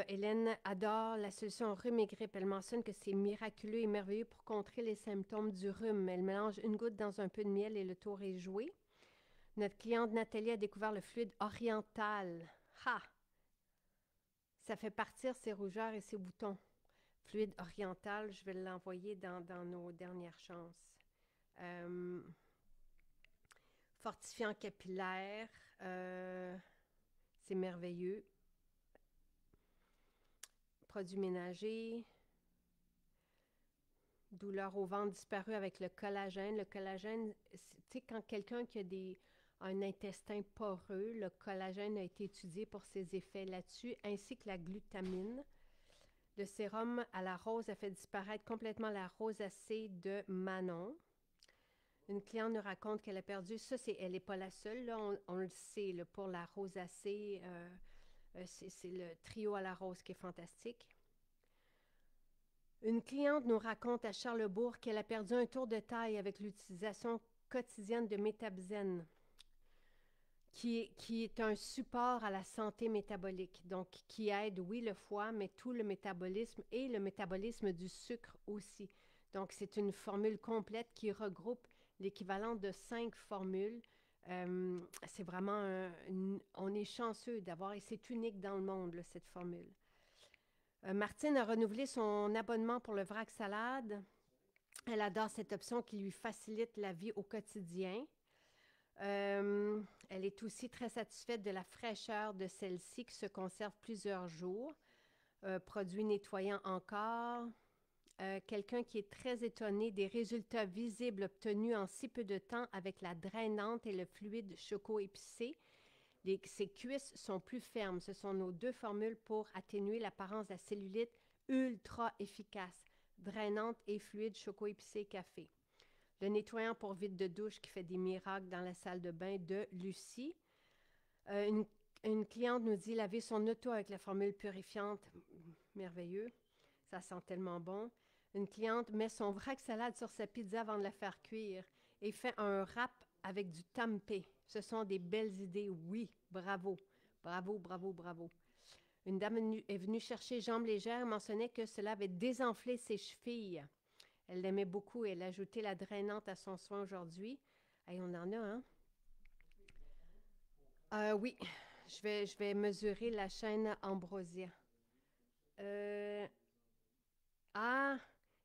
Speaker 1: Hélène adore la solution rhume et grippe. Elle mentionne que c'est miraculeux et merveilleux pour contrer les symptômes du rhume. Elle mélange une goutte dans un peu de miel et le tour est joué. Notre cliente Nathalie a découvert le fluide oriental. Ha! Ça fait partir ses rougeurs et ses boutons. Fluide oriental, je vais l'envoyer dans nos dernières chances. Fortifiant capillaire, c'est merveilleux. Produits ménagers. Douleur au ventre disparue avec le collagène. Le collagène, tu sais, quand quelqu'un qui a un intestin poreux, le collagène a été étudié pour ses effets là-dessus, ainsi que la glutamine. Le sérum à la rose a fait disparaître complètement la rosacée de Manon. Une cliente nous raconte qu'elle a perdu, elle n'est pas la seule, là, on le sait, là, pour la rosacée, c'est le trio à la rose qui est fantastique. Une cliente nous raconte à Charlesbourg qu'elle a perdu un tour de taille avec l'utilisation quotidienne de Métabzen, qui est un support à la santé métabolique, donc qui aide, oui, le foie, mais tout le métabolisme et le métabolisme du sucre aussi. Donc, c'est une formule complète qui regroupe l'équivalent de 5 formules. C'est vraiment, on est chanceux d'avoir, et c'est unique dans le monde, là, cette formule. Martine a renouvelé son abonnement pour le vrac salade. Elle adore cette option qui lui facilite la vie au quotidien. Elle est aussi très satisfaite de la fraîcheur de celle-ci qui se conserve plusieurs jours. Produit nettoyant encore. Quelqu'un qui est très étonné des résultats visibles obtenus en si peu de temps avec la drainante et le fluide choco-épicé. Ses cuisses sont plus fermes. Ce sont nos 2 formules pour atténuer l'apparence de la cellulite ultra efficace. Drainante et fluide choco-épicé café. Le nettoyant pour vide de douche qui fait des miracles dans la salle de bain de Lucie. Une cliente nous dit laver son auto avec la formule purifiante. Merveilleux. Ça sent tellement bon. Une cliente met son vrac salade sur sa pizza avant de la faire cuire et fait un wrap avec du tempeh. Ce sont des belles idées, oui. Bravo. Bravo, bravo, bravo. Une dame est venue chercher jambes légères et mentionnait que cela avait désenflé ses chevilles. Elle l'aimait beaucoup et elle a ajouté la drainante à son soin aujourd'hui. Hey, on en a, hein? Oui, je vais mesurer la chaîne Ambrosia. Ah,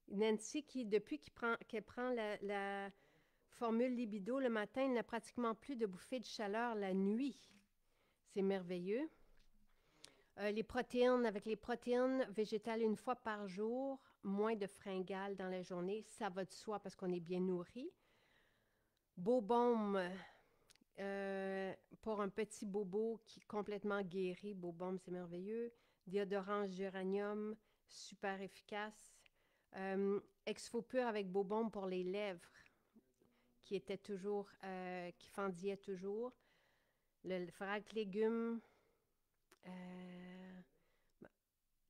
Speaker 1: Nancy, depuis qu'elle prend la formule libido le matin, elle n'a pratiquement plus de bouffées de chaleur la nuit. C'est merveilleux. Les protéines, avec les protéines végétales 1 fois par jour, moins de fringales dans la journée, ça va de soi parce qu'on est bien nourri. Bobaume, pour un petit bobo qui est complètement guéri, Bobaume, c'est merveilleux. Déodorant géranium, super efficace. Exfopur avec Bobaume pour les lèvres, qui était toujours, qui fendillait toujours. Le vrac légumes.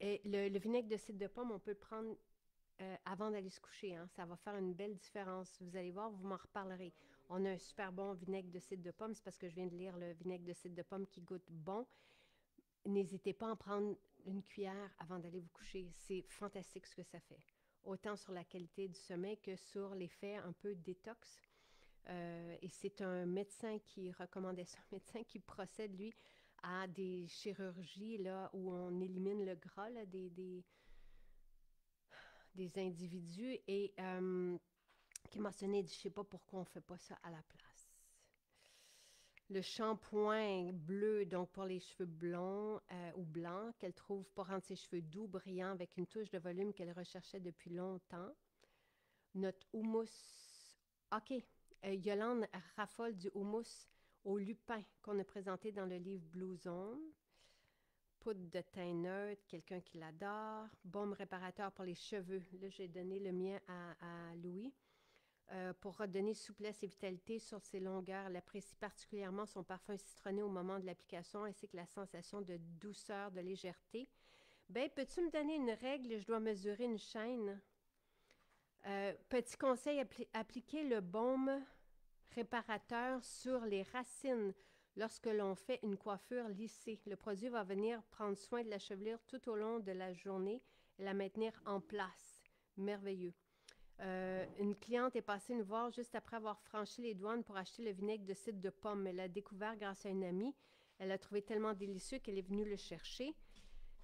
Speaker 1: Et le vinaigre de cidre de pomme, on peut le prendre avant d'aller se coucher. Hein. Ça va faire une belle différence. Vous allez voir, vous m'en reparlerez. On a un super bon vinaigre de cidre de pomme. C'est parce que je viens de lire le vinaigre de cidre de pomme qui goûte bon. N'hésitez pas à en prendre une cuillère avant d'aller vous coucher. C'est fantastique ce que ça fait. Autant sur la qualité du sommeil que sur l'effet un peu détox. Et c'est un médecin qui recommandait ça, un médecin qui procède, lui, à des chirurgies là, où on élimine le gras là, des individus et qui mentionnait, dit, je ne sais pas pourquoi on ne fait pas ça à la place. Le shampoing bleu, donc pour les cheveux blonds ou blancs, qu'elle trouve pour rendre ses cheveux doux, brillants, avec une touche de volume qu'elle recherchait depuis longtemps. Notre houmous. OK. Yolande raffole du houmous au lupin qu'on a présenté dans le livre Blue Zone. Poudre de teint neutre, quelqu'un qui l'adore. Baume réparateur pour les cheveux. Là, j'ai donné le mien à Louis. Pour redonner souplesse et vitalité sur ses longueurs. Elle apprécie particulièrement son parfum citronné au moment de l'application ainsi que la sensation de douceur, de légèreté. Ben, peux-tu me donner une règle? Je dois mesurer une chaîne. Petit conseil, appliquer le baume réparateur sur les racines lorsque l'on fait une coiffure lissée. Le produit va venir prendre soin de la chevelure tout au long de la journée et la maintenir en place. Merveilleux. Une cliente est passée nous voir juste après avoir franchi les douanes pour acheter le vinaigre de cidre de pomme. Elle l'a découvert grâce à une amie. Elle l'a trouvé tellement délicieux qu'elle est venue le chercher.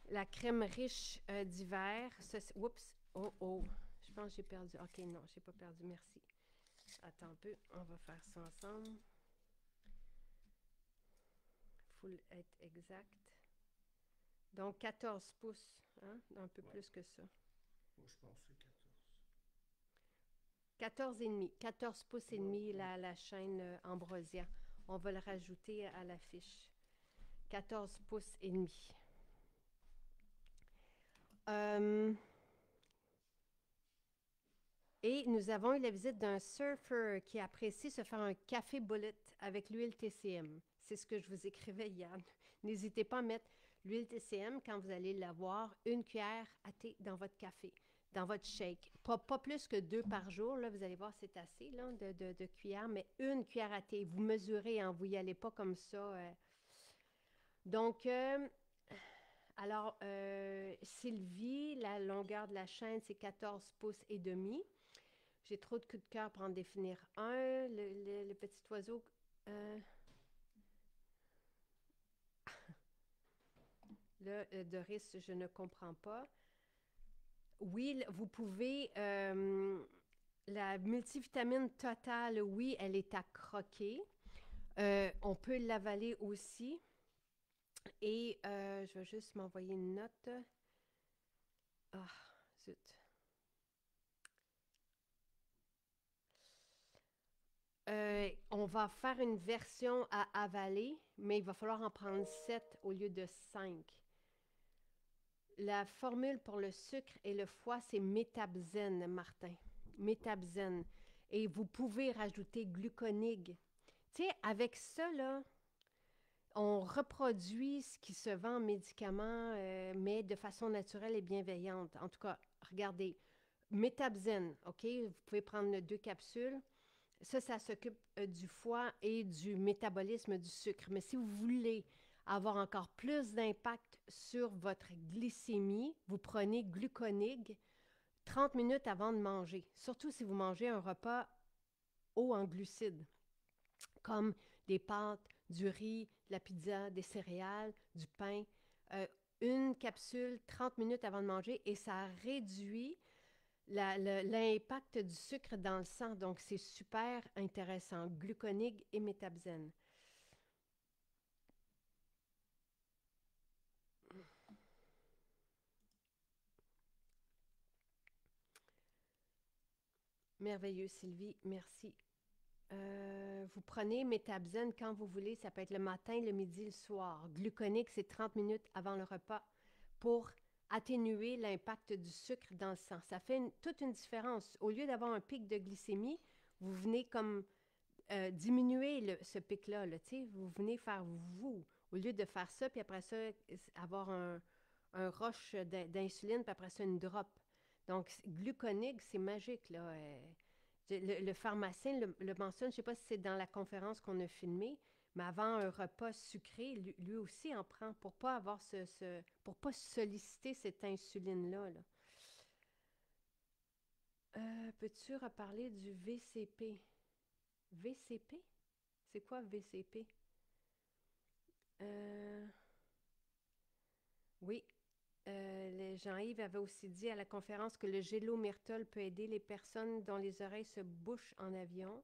Speaker 1: La crème riche d'hiver. Oups, oh. Je pense que j'ai perdu. OK, non, je n'ai pas perdu, merci. Attends un peu, on va faire ça ensemble. Il faut être exact. Donc, 14 pouces, hein? Un peu plus que ça.
Speaker 2: Moi, je pense que c'est 14.
Speaker 1: 14 et demi. 14 pouces et demi, la chaîne Ambrosia. On va le rajouter à la fiche. 14 pouces et demi. Et nous avons eu la visite d'un surfeur qui apprécie se faire un café bullet avec l'huile TCM. C'est ce que je vous écrivais hier. N'hésitez pas à mettre l'huile TCM quand vous allez l'avoir, une cuillère à thé dans votre café. dans votre shake. Pas plus que 2 par jour, là, vous allez voir, c'est assez là, de cuillères, mais une cuillère à thé. Vous mesurez, hein, vous n'y allez pas comme ça. Donc, alors, Sylvie, la longueur de la chaîne, c'est 14 pouces et demi. J'ai trop de coups de cœur pour en définir un. Le petit oiseau... là, Doris, je ne comprends pas. Oui, vous pouvez... la multivitamine totale, oui, elle est à croquer. On peut l'avaler aussi. Et je vais juste m'envoyer une note. Ah, zut. On va faire une version à avaler, mais il va falloir en prendre 7 au lieu de 5. La formule pour le sucre et le foie, c'est Métabzen, Martin. Métabzen. Et vous pouvez rajouter gluconig. Tu sais, avec ça, là, on reproduit ce qui se vend en médicaments, mais de façon naturelle et bienveillante. En tout cas, regardez, Métabzen, OK? Vous pouvez prendre 2 capsules. Ça s'occupe du foie et du métabolisme du sucre. Mais si vous voulez avoir encore plus d'impact sur votre glycémie, vous prenez Gluconig 30 minutes avant de manger. Surtout si vous mangez un repas haut en glucides, comme des pâtes, du riz, de la pizza, des céréales, du pain. Une capsule 30 minutes avant de manger et ça réduit l'impact du sucre dans le sang. Donc, c'est super intéressant. Gluconig et Métabzen. Merveilleux, Sylvie. Merci. Vous prenez Métabzen quand vous voulez. Ça peut être le matin, le midi, le soir. Gluconig, c'est 30 minutes avant le repas pour atténuer l'impact du sucre dans le sang. Ça fait toute une différence. Au lieu d'avoir un pic de glycémie, vous venez comme diminuer ce pic-là. Là, vous venez faire vous. Au lieu de faire ça, puis après ça, avoir un rush d'insuline, puis après ça, une drop. Donc, Gluconig, c'est magique. Là. Le pharmacien le mentionne, je ne sais pas si c'est dans la conférence qu'on a filmée, mais avant un repas sucré, lui aussi en prend pour pas avoir pour pas solliciter cette insuline-là. Là. Peux-tu reparler du VCP? VCP? C'est quoi VCP? Oui, Jean-Yves avait aussi dit à la conférence que le gélomyrtol peut aider les personnes dont les oreilles se bouchent en avion.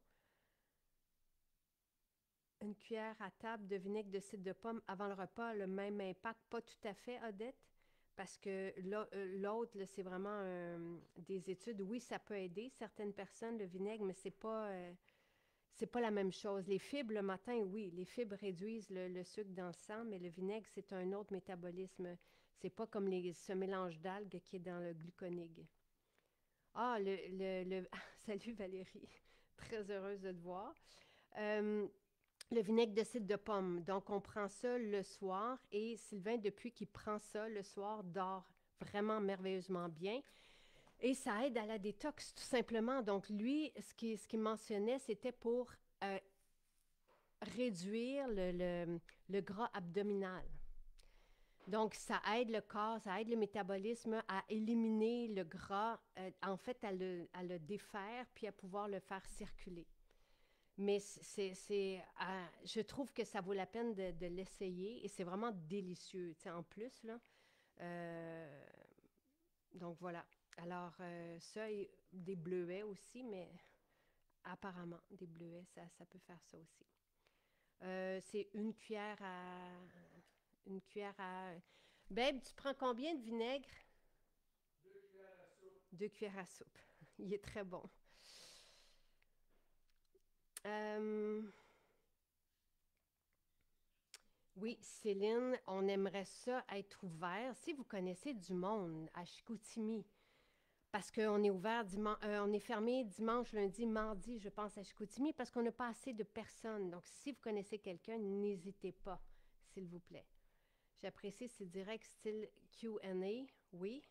Speaker 1: Une cuillère à table de vinaigre de cidre de pomme avant le repas a le même impact. Pas tout à fait, Odette, parce que l'autre, là, c'est vraiment des études. Oui, ça peut aider certaines personnes, le vinaigre, mais c'est pas la même chose. Les fibres, le matin, oui, les fibres réduisent le sucre dans le sang, mais le vinaigre, c'est un autre métabolisme. C'est pas comme ce mélange d'algues qui est dans le gluconig. Ah, salut Valérie, très heureuse de te voir. Le vinaigre de cidre de pomme. Donc, on prend ça le soir et Sylvain, depuis qu'il prend ça le soir, dort vraiment merveilleusement bien. Et ça aide à la détox, tout simplement. Donc, lui, ce qu'il mentionnait, c'était pour réduire le gras abdominal. Donc, ça aide le corps, ça aide le métabolisme à éliminer le gras, en fait, à le défaire, puis à pouvoir le faire circuler. Mais je trouve que ça vaut la peine de l'essayer et c'est vraiment délicieux, tu sais, en plus, là. Donc, voilà. Alors, ça, et des bleuets aussi, mais apparemment, des bleuets, ça peut faire ça aussi. C'est une cuillère à... Une cuillère à... Babe, tu prends combien de vinaigre?
Speaker 2: 2 cuillères à soupe.
Speaker 1: 2 cuillères à soupe. Il est très bon. Oui, Céline, on aimerait ça être ouvert. Si vous connaissez du monde à Chicoutimi, parce qu'on est ouvert on est fermé dimanche, lundi, mardi, je pense, à Chicoutimi, parce qu'on n'a pas assez de personnes. Donc, si vous connaissez quelqu'un, n'hésitez pas, s'il vous plaît. J'apprécie ces directs style Q&A. Oui,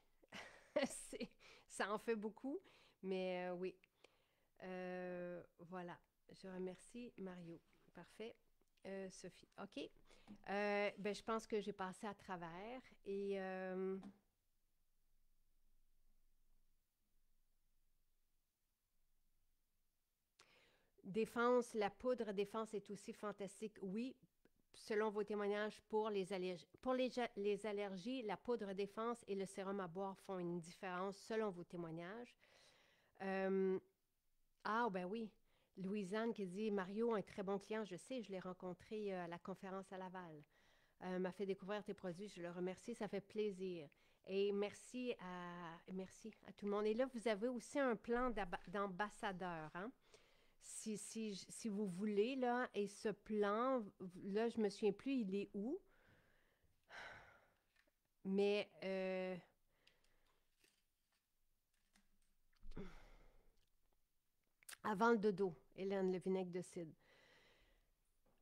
Speaker 1: Ça en fait beaucoup, mais oui. Voilà. Je remercie Mario. Parfait. Sophie. OK. Ben, je pense que j'ai passé à travers et défense, la poudre défense est aussi fantastique. Oui, selon vos témoignages, pour les allergies. Pour les allergies, la poudre défense et le sérum à boire font une différence selon vos témoignages. Euh, ah, ben oui. Louisanne qui dit Mario, un très bon client, je sais, je l'ai rencontré à la conférence à Laval. M'a fait découvrir tes produits, je le remercie, ça fait plaisir. Et merci à tout le monde. Et là, vous avez aussi un plan d'ambassadeur, hein? Si vous voulez, là, et ce plan, là, je me souviens plus, il est où? Mais avant le dodo, Hélène, le vinaigre de cidre.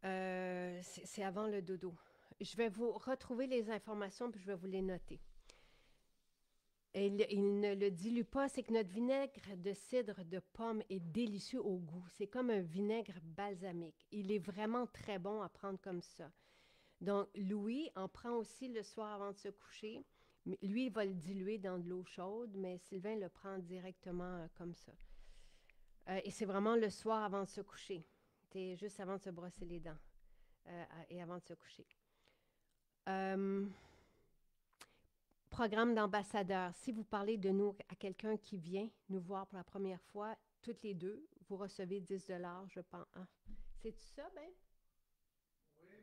Speaker 1: C'est avant le dodo. Je vais vous retrouver les informations puis je vais vous les noter. Et il ne le dilue pas, c'est que notre vinaigre de cidre de pomme est délicieux au goût. C'est comme un vinaigre balsamique. Il est vraiment très bon à prendre comme ça. Donc, Louis en prend aussi le soir avant de se coucher. Lui, il va le diluer dans de l'eau chaude, mais Sylvain le prend directement comme ça. Et c'est vraiment le soir avant de se coucher. C'est juste avant de se brosser les dents et avant de se coucher. Euh, Programme d'ambassadeur. Si vous parlez de nous à quelqu'un qui vient nous voir pour la première fois, toutes les deux, vous recevez 10 je pense. Hein? C'est ça, Ben?
Speaker 2: Oui, mais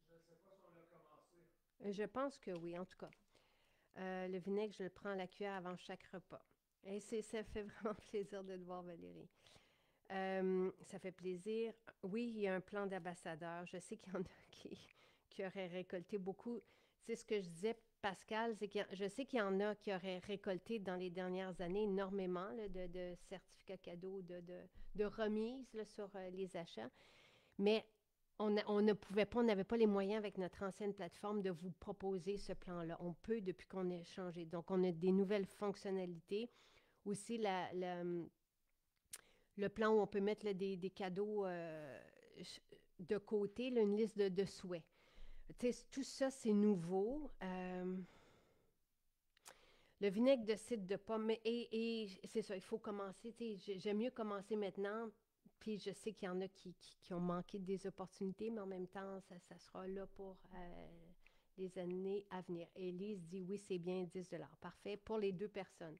Speaker 2: je ne sais pas si on a commencé.
Speaker 1: Je pense que oui, en tout cas. Le vinaigre, je le prends à la cuillère avant chaque repas. Et ça fait vraiment plaisir de te voir, Valérie. Ça fait plaisir. Oui, il y a un plan d'ambassadeur. Je sais qu'il y en a qui auraient récolté beaucoup. C'est ce que je disais, Pascal, c'est que je sais qu'il y en a qui auraient récolté dans les dernières années énormément là, de certificats cadeaux, de remises là, sur les achats. Mais on ne pouvait pas, on n'avait pas les moyens avec notre ancienne plateforme de vous proposer ce plan-là. On peut depuis qu'on a changé. Donc, on a des nouvelles fonctionnalités. Aussi, le plan où on peut mettre là, des cadeaux de côté, là, une liste de souhaits. Tout ça, c'est nouveau. Le vinaigre de cidre de pomme, et c'est ça, il faut commencer. J'aime mieux commencer maintenant. Puis je sais qu'il y en a qui ont manqué des opportunités, mais en même temps, ça sera là pour les années à venir. Élise dit oui, c'est bien 10 Parfait pour les deux personnes.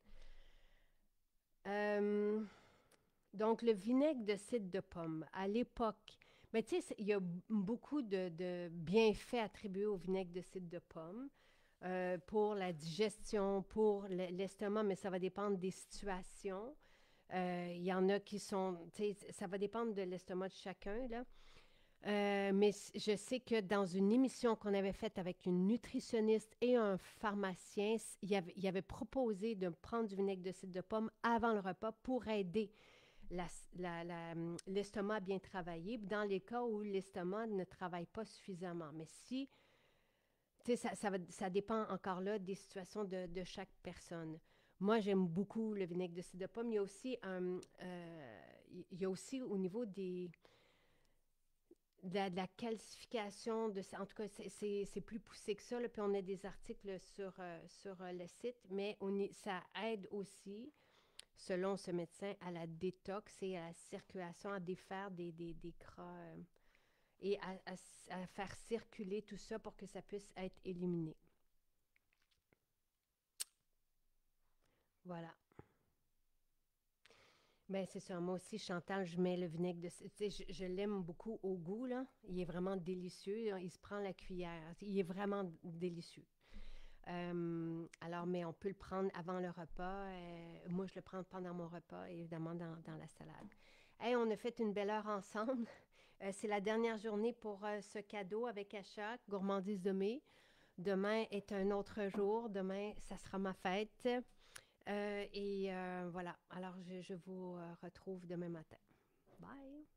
Speaker 1: Donc, le vinaigre de cidre de pomme, à l'époque, mais tu sais, il y a beaucoup de bienfaits attribués au vinaigre de cidre de pomme pour la digestion, pour l'estomac, mais ça va dépendre des situations. Il y en a qui sont, tu sais, ça va dépendre de l'estomac de chacun, là. Mais je sais que dans une émission qu'on avait faite avec une nutritionniste et un pharmacien, il avait proposé de prendre du vinaigre de cidre de pomme avant le repas pour aider l'estomac à bien travailler, dans les cas où l'estomac ne travaille pas suffisamment. Mais si, tu sais, ça dépend encore là des situations de chaque personne. Moi, j'aime beaucoup le vinaigre de cidre de pomme. Il y a aussi au niveau de la calcification, en tout cas, c'est plus poussé que ça. Là, puis on a des articles sur le site, mais ça aide aussi selon ce médecin, à la détox et à la circulation, à défaire des gras et à faire circuler tout ça pour que ça puisse être éliminé. Voilà. Ben c'est ça. Moi aussi, Chantal, je mets le vinaigre de... Tu sais, je l'aime beaucoup au goût, là. Il est vraiment délicieux. Il se prend la cuillère. Il est vraiment délicieux. Alors, mais on peut le prendre avant le repas. Moi, je le prends pendant mon repas, évidemment, dans la salade. Hey, on a fait une belle heure ensemble. C'est la dernière journée pour ce cadeau avec achat, Gourmandise de mai. Demain est un autre jour. Demain, ça sera ma fête. Voilà. Alors, je vous retrouve demain matin. Bye!